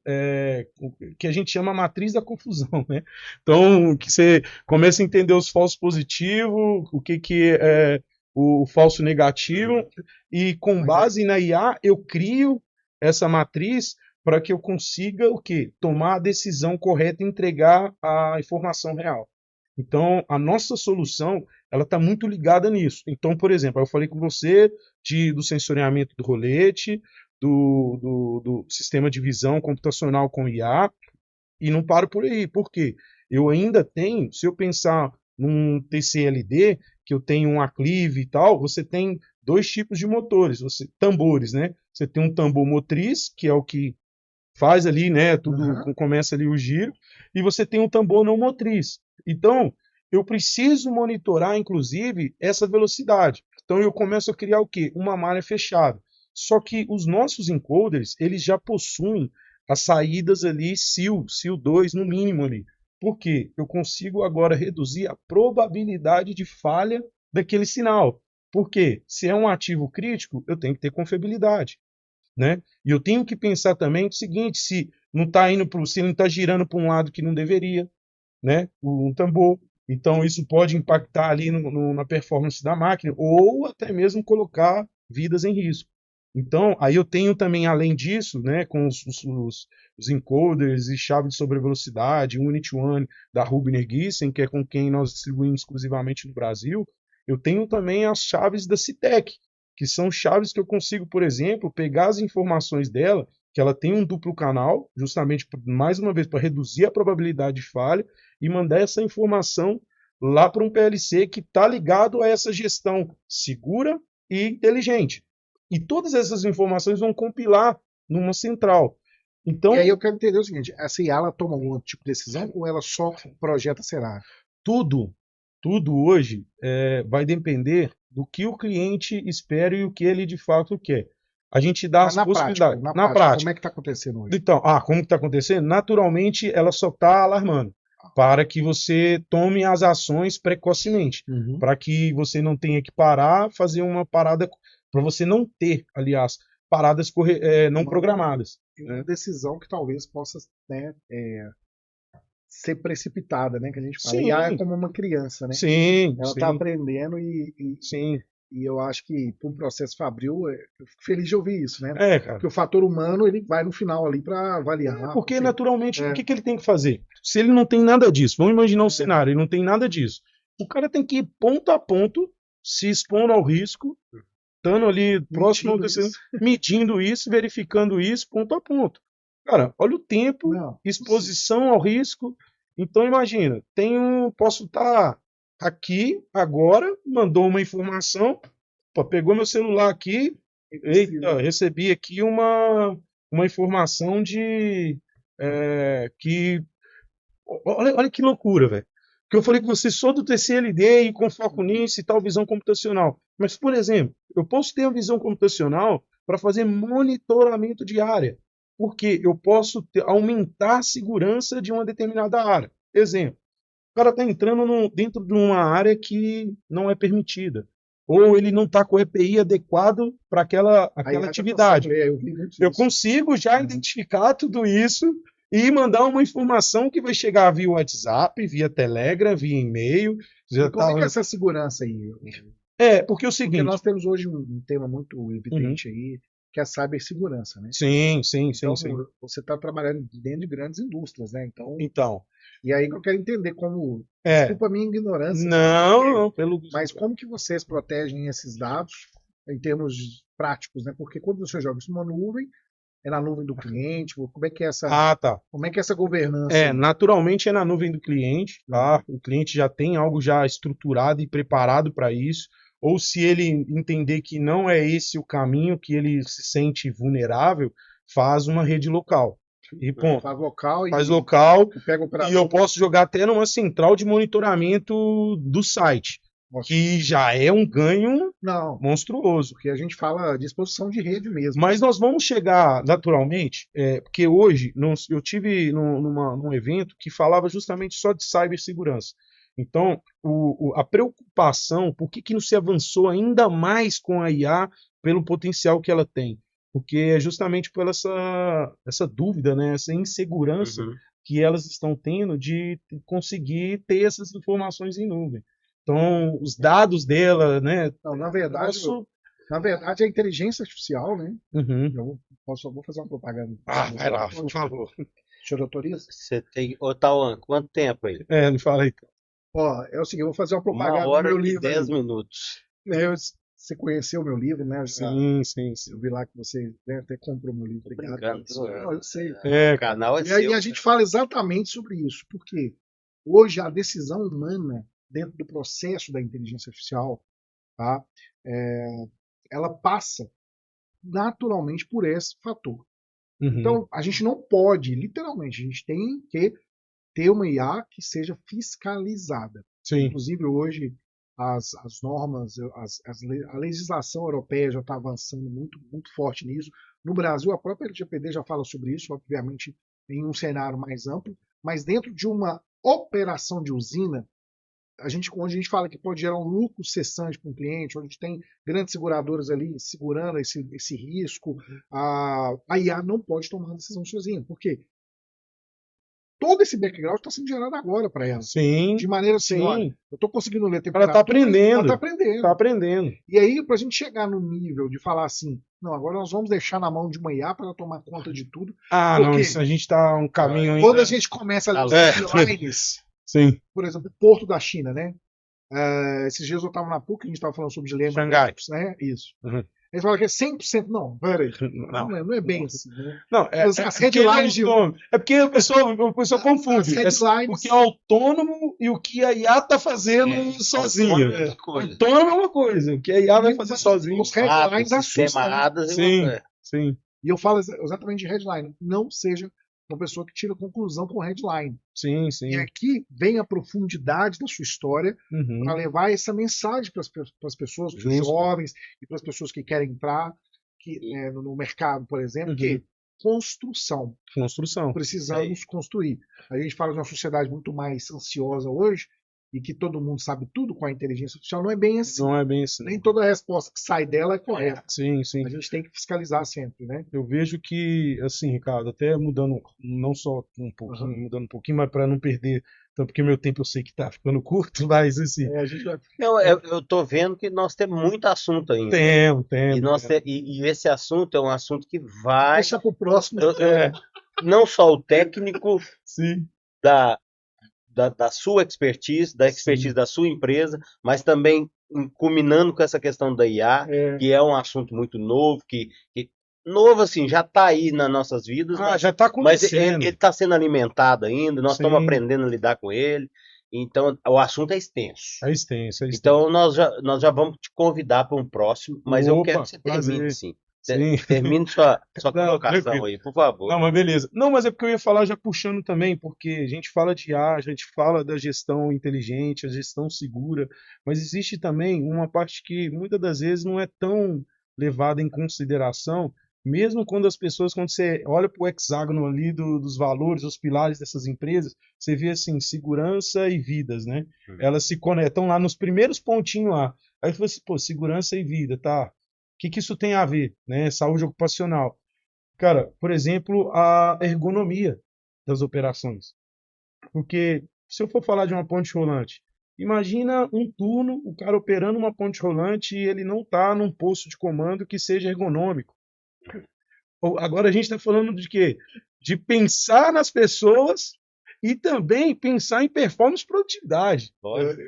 o que a gente chama matriz da confusão, né? Então, que você começa a entender os falsos positivos, o que é o falso negativo, e com base na IA, eu crio essa matriz para que eu consiga o quê? Tomar a decisão correta e entregar a informação real. Então, a nossa solução, ela está muito ligada nisso. Então, por exemplo, eu falei com você do sensoriamento do rolete, do sistema de visão computacional com IA, e não paro por aí. Por quê? Eu ainda tenho, se eu pensar num TCLD, que eu tenho um aclive e tal, você tem 2 tipos de motores, tambores, né? Você tem um tambor motriz, que é o que faz ali, né, tudo começa ali o giro, e você tem um tambor não motriz. Então, eu preciso monitorar, inclusive, essa velocidade. Então, eu começo a criar o quê? Uma malha fechada. Só que os nossos encoders, eles já possuem as saídas ali SIL 2 no mínimo ali. Por quê? Eu consigo agora reduzir a probabilidade de falha daquele sinal. Por quê? Se é um ativo crítico, eu tenho que ter confiabilidade, né? E eu tenho que pensar também o seguinte, se não está girando para um lado que não deveria, né? Um tambor. Então isso pode impactar ali na performance da máquina ou até mesmo colocar vidas em risco. Então, aí eu tenho também, além disso, né, com os encoders e chave de sobrevelocidade, Unit One da Rubner Gissen, que é com quem nós distribuímos exclusivamente no Brasil, eu tenho também as chaves da Citec, que são chaves que eu consigo, por exemplo, pegar as informações dela, que ela tem um duplo canal, justamente, mais uma vez, para reduzir a probabilidade de falha, e mandar essa informação lá para um PLC que está ligado a essa gestão segura e inteligente. E todas essas informações vão compilar numa central. Então, e aí eu quero entender o seguinte, essa IA ela toma algum tipo de decisão ou ela só projeta cenário? Tudo hoje vai depender do que o cliente espera e o que ele de fato quer. A gente dá as possibilidades. Na prática, como é que está acontecendo hoje? Então, como está acontecendo? Naturalmente, ela só está alarmando para que você tome as ações precocemente, para que você não tenha que parar, fazer uma parada, para você não ter, aliás, paradas não programadas. Uma decisão que talvez possa, né, ser precipitada, né, que a gente fala. Sim. E é como uma criança, né? Sim. Ela está aprendendo Sim. E eu acho que para um processo fabril, eu fico feliz de ouvir isso, né? Cara. Porque o fator humano, ele vai no final ali para avaliar. Porque naturalmente, o que ele tem que fazer? Se ele não tem nada disso, vamos imaginar um cenário, ele não tem nada disso. O cara tem que ir ponto a ponto, se expondo ao risco, estando ali próximo, medindo isso, verificando isso, ponto a ponto. Cara, olha o tempo, exposição ao risco. Então imagina, posso estar aqui agora, mandou uma informação, pegou meu celular aqui, recebi aqui uma informação de que olha que loucura, velho. Que eu falei com você só do TCLD e com foco nisso e tal, visão computacional. Mas, por exemplo, eu posso ter a visão computacional para fazer monitoramento de área, porque eu posso aumentar a segurança de uma determinada área. Exemplo, o cara está entrando dentro de uma área que não é permitida. ou ele não está com o EPI adequado para aquela Aí já atividade. consegue ler, eu vi muito Eu isso. consigo já identificar tudo isso e mandar uma informação que vai chegar via WhatsApp, via Telegram, via e-mail. Já E como é que é tá... essa segurança aí? Porque é o Porque seguinte. nós temos hoje um tema muito evidente aí, que é a cibersegurança, né? Sim. Então, você está trabalhando dentro de grandes indústrias, né? Então. E aí que eu quero entender como... Desculpa a minha ignorância. Não, Mas como que vocês protegem esses dados em termos práticos, né? Porque quando você joga isso numa nuvem, é na nuvem do cliente, como é que é essa, como é que é essa governança? Naturalmente é na nuvem do cliente, tá? O cliente já tem algo já estruturado e preparado para isso, ou se ele entender que não é esse o caminho, que ele se sente vulnerável, faz uma rede local. E ponto. Faz local pega o e eu posso jogar até numa central de monitoramento do site. Nossa. Que já é um ganho monstruoso. Porque a gente fala de exposição de rede mesmo. Mas nós vamos chegar naturalmente, porque hoje eu tive num evento que falava justamente só de cibersegurança. Então, a preocupação, por que não se avançou ainda mais com a IA pelo potencial que ela tem? Porque é justamente por essa dúvida, né, essa insegurança que elas estão tendo de conseguir ter essas informações em nuvem. Então, os dados dela, né? Não, na verdade, a inteligência artificial, né? Eu vou fazer uma propaganda. Vai lá, por favor. O senhor autoriza? Você tem. Ô, Tauan, quanto tempo aí? Me fala aí. Ó, é o seguinte, eu vou fazer uma propaganda 1 hora do meu e livro. 10 minutos. Você conheceu o meu livro, né? Sim. Eu vi lá que você até comprou meu livro. Obrigado. Não, eu sei. O canal é seu. E a gente fala exatamente sobre isso, porque hoje a decisão humana dentro do processo da inteligência artificial, tá? Ela passa naturalmente por esse fator. Então, a gente não pode, literalmente, a gente tem que ter uma IA que seja fiscalizada. Sim. Inclusive, hoje, as normas, a legislação europeia já está avançando muito, muito forte nisso. No Brasil, a própria LGPD já fala sobre isso, obviamente, em um cenário mais amplo, mas dentro de uma operação de usina, onde a gente fala que pode gerar um lucro cessante para um cliente, onde tem grandes seguradoras ali segurando esse risco, a IA não pode tomar uma decisão sozinha. Por quê? Todo esse background está sendo gerado agora para ela. Sim. De maneira assim, olha, eu estou conseguindo ler ela está aprendendo. Ela está aprendendo. Está aprendendo. E aí, para a gente chegar no nível de falar assim, não, agora nós vamos deixar na mão de uma IA para ela tomar conta de tudo. Não, isso a gente está um caminho ainda. Quando a gente começa a ler os headlines, sim. Por exemplo, Porto da China, né? Esses dias eu estava na PUC, a gente estava falando sobre dilema. Xangai. Né? Isso. Eles falam que é 100%. Não, peraí. Não é bem assim. Né? Não, as headlines é porque o pessoal confunde. Porque é autônomo e o que a IA está fazendo sozinha. Autônomo é uma coisa, o que a IA vai fazer sozinho. Os headlines assustam. Sim. E eu falo exatamente de headline. Não seja uma pessoa que tira conclusão com headline. Sim. E aqui vem a profundidade da sua história para levar essa mensagem para as pessoas, para os jovens e para as pessoas que querem entrar no mercado, por exemplo, que construção. Precisamos construir. A gente fala de uma sociedade muito mais ansiosa hoje e que todo mundo sabe tudo com a inteligência artificial. Não é bem assim. Não é bem assim. Nem toda a resposta que sai dela é correta. Sim. A gente tem que fiscalizar sempre, né? Eu vejo que, assim, Ricardo, até mudando, não só um pouquinho, mudando um pouquinho, mas para não perder, tanto porque meu tempo eu sei que está ficando curto, mas assim... a gente vai... eu estou vendo que nós temos muito assunto ainda. Temos. E esse assunto é um assunto que vai... Deixa para o próximo. Não só o técnico Sim. da sua expertise, da expertise da sua empresa, mas também culminando com essa questão da IA, que é um assunto muito novo, que novo assim, já está aí nas nossas vidas, já está acontecendo. Mas ele está sendo alimentado ainda, nós estamos aprendendo a lidar com ele, então o assunto é extenso. É extenso. Então nós já vamos te convidar para um próximo, mas eu quero que você termine sim. Termine sua colocação aí, por favor. Não, mas beleza. Não, mas é porque eu ia falar já puxando também, porque a gente fala de IA, a gente fala da gestão inteligente, a gestão segura, mas existe também uma parte que muitas das vezes não é tão levada em consideração, mesmo quando as pessoas, quando você olha para o hexágono ali dos valores, os pilares dessas empresas, você vê assim, segurança e vidas, né? Elas se conectam lá nos primeiros pontinhos lá. Aí você, pô, segurança e vida, tá? O que isso tem a ver, né? Saúde ocupacional. Cara, por exemplo, a ergonomia das operações. Porque se eu for falar de uma ponte rolante, imagina um turno, o cara operando uma ponte rolante e ele não está num posto de comando que seja ergonômico. Agora a gente está falando de quê? De pensar nas pessoas e também pensar em performance e produtividade.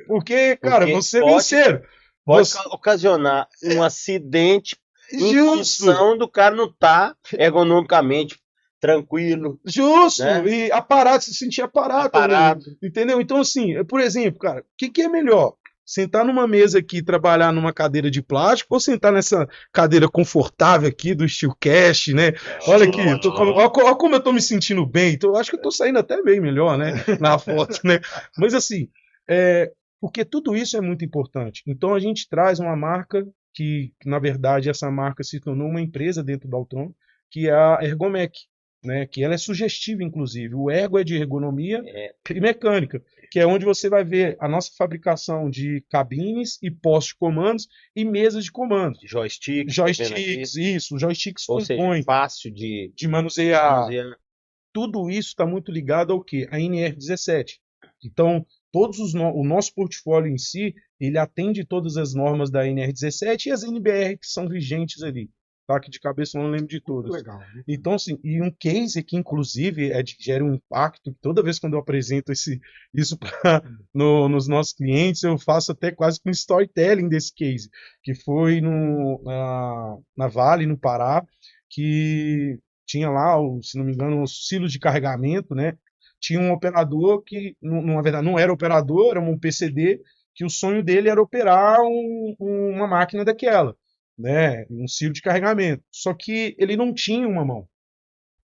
Porque, cara, você é sincero. Pode ocasionar um acidente em função do cara não estar ergonomicamente tranquilo. Justo, né? E aparato, se sentir aparato. Entendeu? Então, assim, por exemplo, cara, o que é melhor? Sentar numa mesa aqui e trabalhar numa cadeira de plástico ou sentar nessa cadeira confortável aqui do Steelcast, né? Olha aqui, olha como eu tô me sentindo bem. Então, eu acho que eu tô saindo até bem melhor, né? Na foto, né? Mas assim, porque tudo isso é muito importante. Então, a gente traz uma marca que, na verdade, essa marca se tornou uma empresa dentro da Altron, que é a Ergomec. Né, que ela é sugestiva, inclusive. O ergo é de ergonomia e mecânica, que é onde você vai ver a nossa fabricação de cabines e postos de comandos e mesas de comando. Joysticks, isso, joysticks ou seja, fácil de manusear. Tudo isso está muito ligado ao quê? A NR17. Então, o nosso portfólio em si, ele atende todas as normas da NR17 e as NBR que são vigentes ali. Tá, que de cabeça eu não lembro de todas. Legal, né? Então, assim, e um case que, inclusive, gera um impacto, toda vez quando eu apresento isso nos nossos clientes, eu faço até quase com storytelling desse case, que foi na Vale, no Pará, que tinha lá, se não me engano, os silos de carregamento, né? Tinha um operador que, na verdade, não era operador, era um PCD, que o sonho dele era operar uma máquina daquela. Né, um silo de carregamento. Só que ele não tinha uma mão.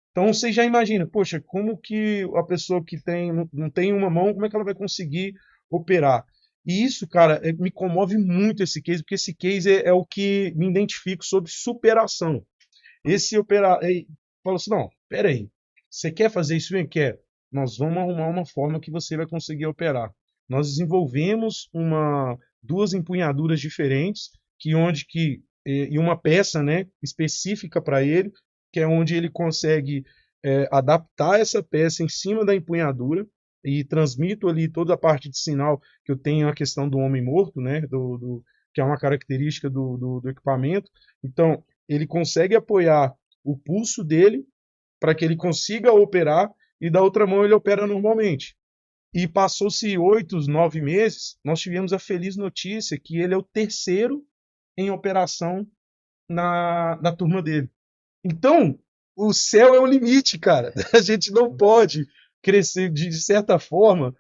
Então você já imagina, poxa, como que a pessoa que não tem uma mão, como é que ela vai conseguir operar? E isso, cara, me comove muito esse case, porque esse case é o que me identifico sobre superação. Esse operador fala assim, não, peraí, você quer fazer isso bem? Quer. Nós vamos arrumar uma forma que você vai conseguir operar. Nós desenvolvemos duas empunhaduras diferentes, e uma peça, né, específica para ele, que é onde ele consegue adaptar essa peça em cima da empunhadura e transmito ali toda a parte de sinal que eu tenho a questão do homem morto, né, que é uma característica do equipamento. Então, ele consegue apoiar o pulso dele para que ele consiga operar e da outra mão ele opera normalmente. E passou-se 8, 9 meses, nós tivemos a feliz notícia que ele é o terceiro em operação na turma dele. Então, o céu é o limite, cara. A gente não pode crescer, de certa forma,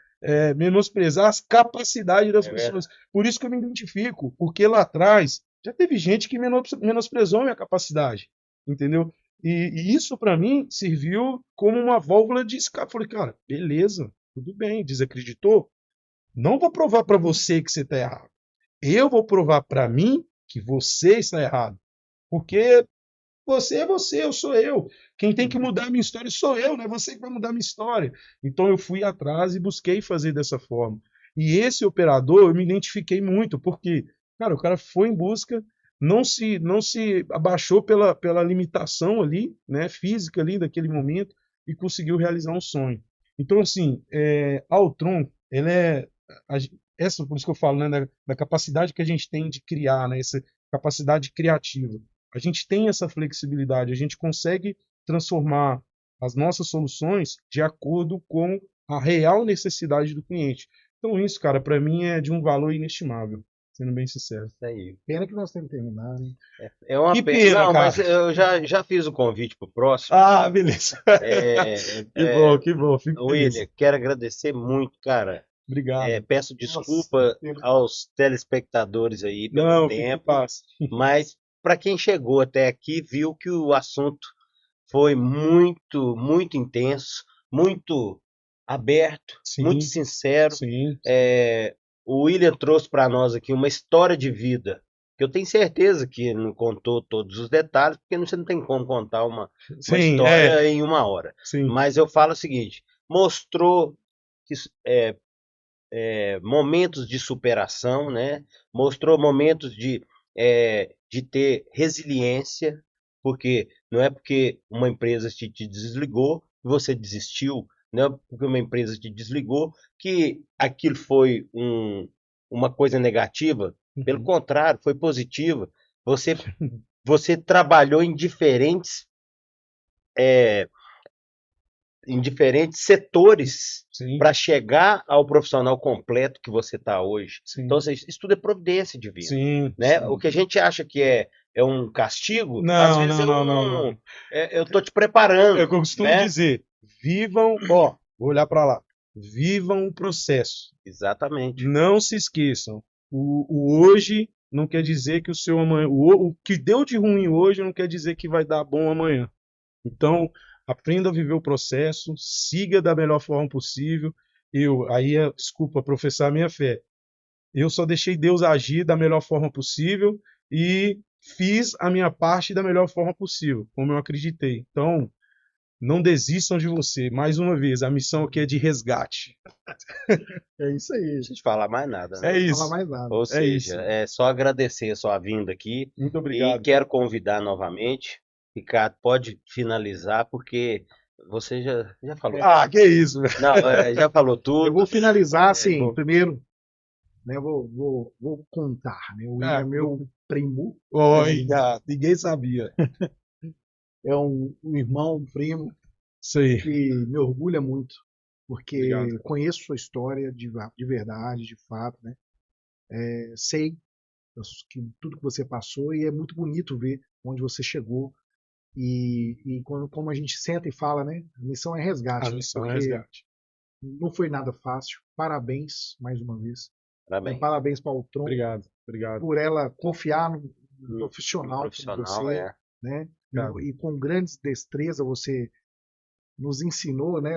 menosprezar as capacidades das pessoas. Por isso que eu me identifico, porque lá atrás já teve gente que menosprezou a minha capacidade, entendeu? E isso, para mim, serviu como uma válvula de escape. Falei, cara, beleza, tudo bem, desacreditou? Não vou provar para você que você está errado. Eu vou provar para mim que você está errado. Porque você é você, eu sou eu. Quem tem que mudar a minha história sou eu, não é você que vai mudar a minha história. Então eu fui atrás e busquei fazer dessa forma. E esse operador eu me identifiquei muito, porque, cara, o cara foi em busca, não se abaixou pela limitação ali, né, física ali daquele momento, e conseguiu realizar um sonho. Então, assim, a Altron, ela por isso que eu falo, né, da capacidade que a gente tem de criar, né, essa capacidade criativa. A gente tem essa flexibilidade, a gente consegue transformar as nossas soluções de acordo com a real necessidade do cliente. Então isso, cara, para mim é de um valor inestimável, sendo bem sincero. Isso aí. Pena que nós temos que terminar, né? É uma pena. Não, cara. Mas eu já fiz o convite pro próximo. Ah, beleza. Que bom. Fico William, feliz. quero agradecer muito, cara. Obrigado. Peço desculpa aos telespectadores aí pelo tempo, mas para quem chegou até aqui, viu que o assunto foi muito, muito intenso, muito aberto, Sim, muito sincero. Sim. O William trouxe para nós aqui uma história de vida que eu tenho certeza que não contou todos os detalhes, porque você não tem como contar uma Sim, história em uma hora. sim, Mas eu falo o seguinte, mostrou que, momentos de superação, né? Mostrou momentos de ter resiliência, porque não é porque uma empresa te desligou que você desistiu, não é porque uma empresa te desligou que aquilo foi uma coisa negativa. Pelo uhum, contrário, foi positiva. Você, você trabalhou em diferentes setores sim, para chegar ao profissional completo que você está hoje. sim, Então, isso tudo é providência divina, sim, né? O sim. que a gente acha que é um castigo, às Não, vezes não, não, não, não. eu tô te É o preparando, que eu costumo né? dizer. Vivam, ó, vou olhar para lá. Vivam o processo. Exatamente. Não se esqueçam. O hoje não quer dizer que o seu amanhã. O que deu de ruim hoje não quer dizer que vai dar bom amanhã. Então, aprenda a viver o processo, siga da melhor forma possível. Desculpa, professar a minha fé. Eu só deixei Deus agir da melhor forma possível e fiz a minha parte da melhor forma possível, como eu acreditei. Então, não desistam de você. Mais uma vez, a missão aqui é de resgate. É isso aí. Deixa eu te falar mais nada, É né? Não falar isso. mais nada. Ou É isso. seja, é só agradecer a sua vinda aqui Muito e obrigado. quero convidar novamente. Ricardo, pode finalizar, porque você já falou Ah, tudo. que isso. Não, já falou Eu vou tudo. finalizar É, assim, primeiro, né? Vou contar, né? O William Ah, é meu primo, olha, ninguém sabia. é um irmão, um primo Isso aí. que me orgulha muito, Obrigado. porque conheço sua história de verdade, de fato, né? Sei tudo que você passou e é muito bonito ver onde você chegou. E como a gente senta e fala, né? A missão é A resgate, né? missão é Porque resgate. não foi nada fácil. Parabéns mais uma vez. parabéns. Parabéns para o Altron Obrigado, obrigado. por ela confiar num No profissional como profissional, você, né? Obrigado. E com grandes destreza você nos ensinou, né?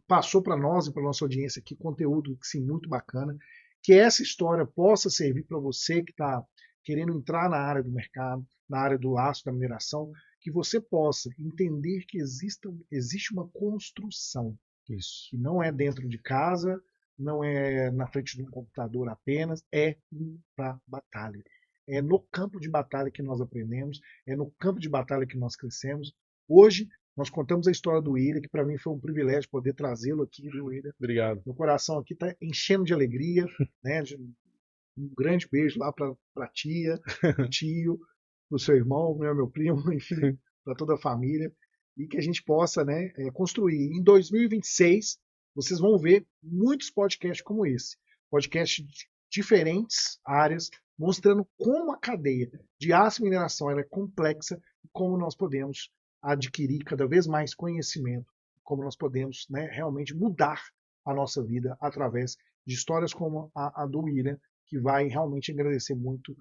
Passou para nós e para nossa audiência aqui conteúdo sim, muito bacana. Que essa história possa servir para você que está querendo entrar na área do mercado, na área do aço, da mineração, que você possa entender que existe uma construção, Isso. que não é dentro de casa, não é na frente de um computador apenas, é para batalha. É no campo de batalha que nós aprendemos, é no campo de batalha que nós crescemos. Hoje, nós contamos a história do William, que para mim foi um privilégio poder trazê-lo aqui, viu, William? Obrigado. Meu coração aqui está enchendo de alegria, né? Um grande beijo lá para a tia, pro tio, para o seu irmão, né, meu primo, enfim, para toda a família. E que a gente possa, né, construir. Em 2026, vocês vão ver muitos podcasts como esse. Podcasts de diferentes áreas, mostrando como a cadeia de aço e mineração ela é complexa e como nós podemos adquirir cada vez mais conhecimento, como nós podemos, né, realmente mudar a nossa vida através de histórias como a do William, que vai realmente agradecer muito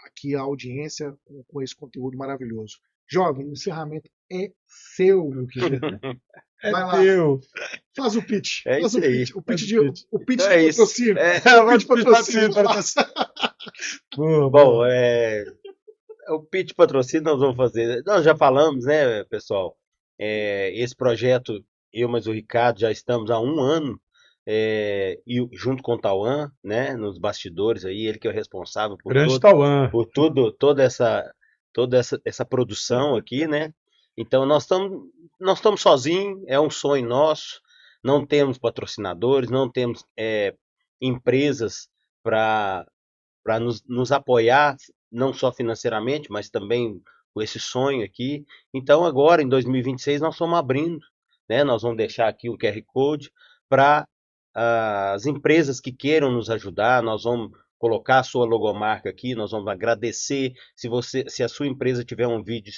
aqui a audiência com esse conteúdo maravilhoso. Jovem, o encerramento é seu, meu querido. É Vai lá, teu. faz o pitch. É Faz isso o aí. pitch. Faz o pitch. O pitch Então de é isso. patrocínio. É, O pitch de patrocínio. Boa, bom, boa. o pitch patrocínio nós vamos fazer. Nós já falamos, né, pessoal? Esse projeto, eu mais o Ricardo, já estamos há um ano, e junto com o Tauan, né, nos bastidores aí, ele que é o responsável Grande Tauan. por toda essa produção aqui, né? Então nós estamos sozinhos, é um sonho nosso. Não temos patrocinadores, não temos empresas para nos apoiar, não só financeiramente, mas também com esse sonho aqui. Então, agora, em 2026, nós estamos abrindo, né? Nós vamos deixar aqui um QR Code para as empresas que queiram nos ajudar, nós vamos colocar a sua logomarca aqui, nós vamos agradecer. Se a sua empresa tiver um vídeo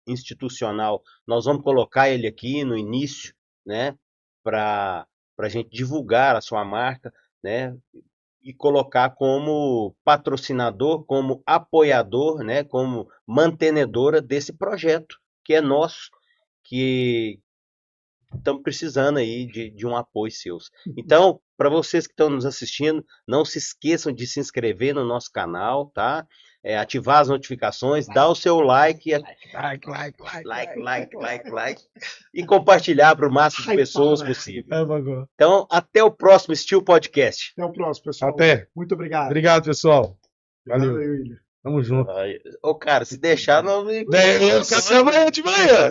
institucional, nós vamos colocar ele aqui no início, né? Para a gente divulgar a sua marca, né? E colocar como patrocinador, como apoiador, né, como mantenedora desse projeto que é nosso, que estamos precisando aí de um apoio seus. Então, para vocês que estão nos assistindo, não se esqueçam de se inscrever no nosso canal, tá? Ativar as notificações, dar o seu like, e compartilhar para o máximo de pessoas possível. Então, até o próximo Steel Podcast. Até o próximo, pessoal. Até. Muito obrigado. Obrigado, pessoal. Valeu. William. Tamo junto. Ô, cara, se deixar, não... Amanhã de manhã.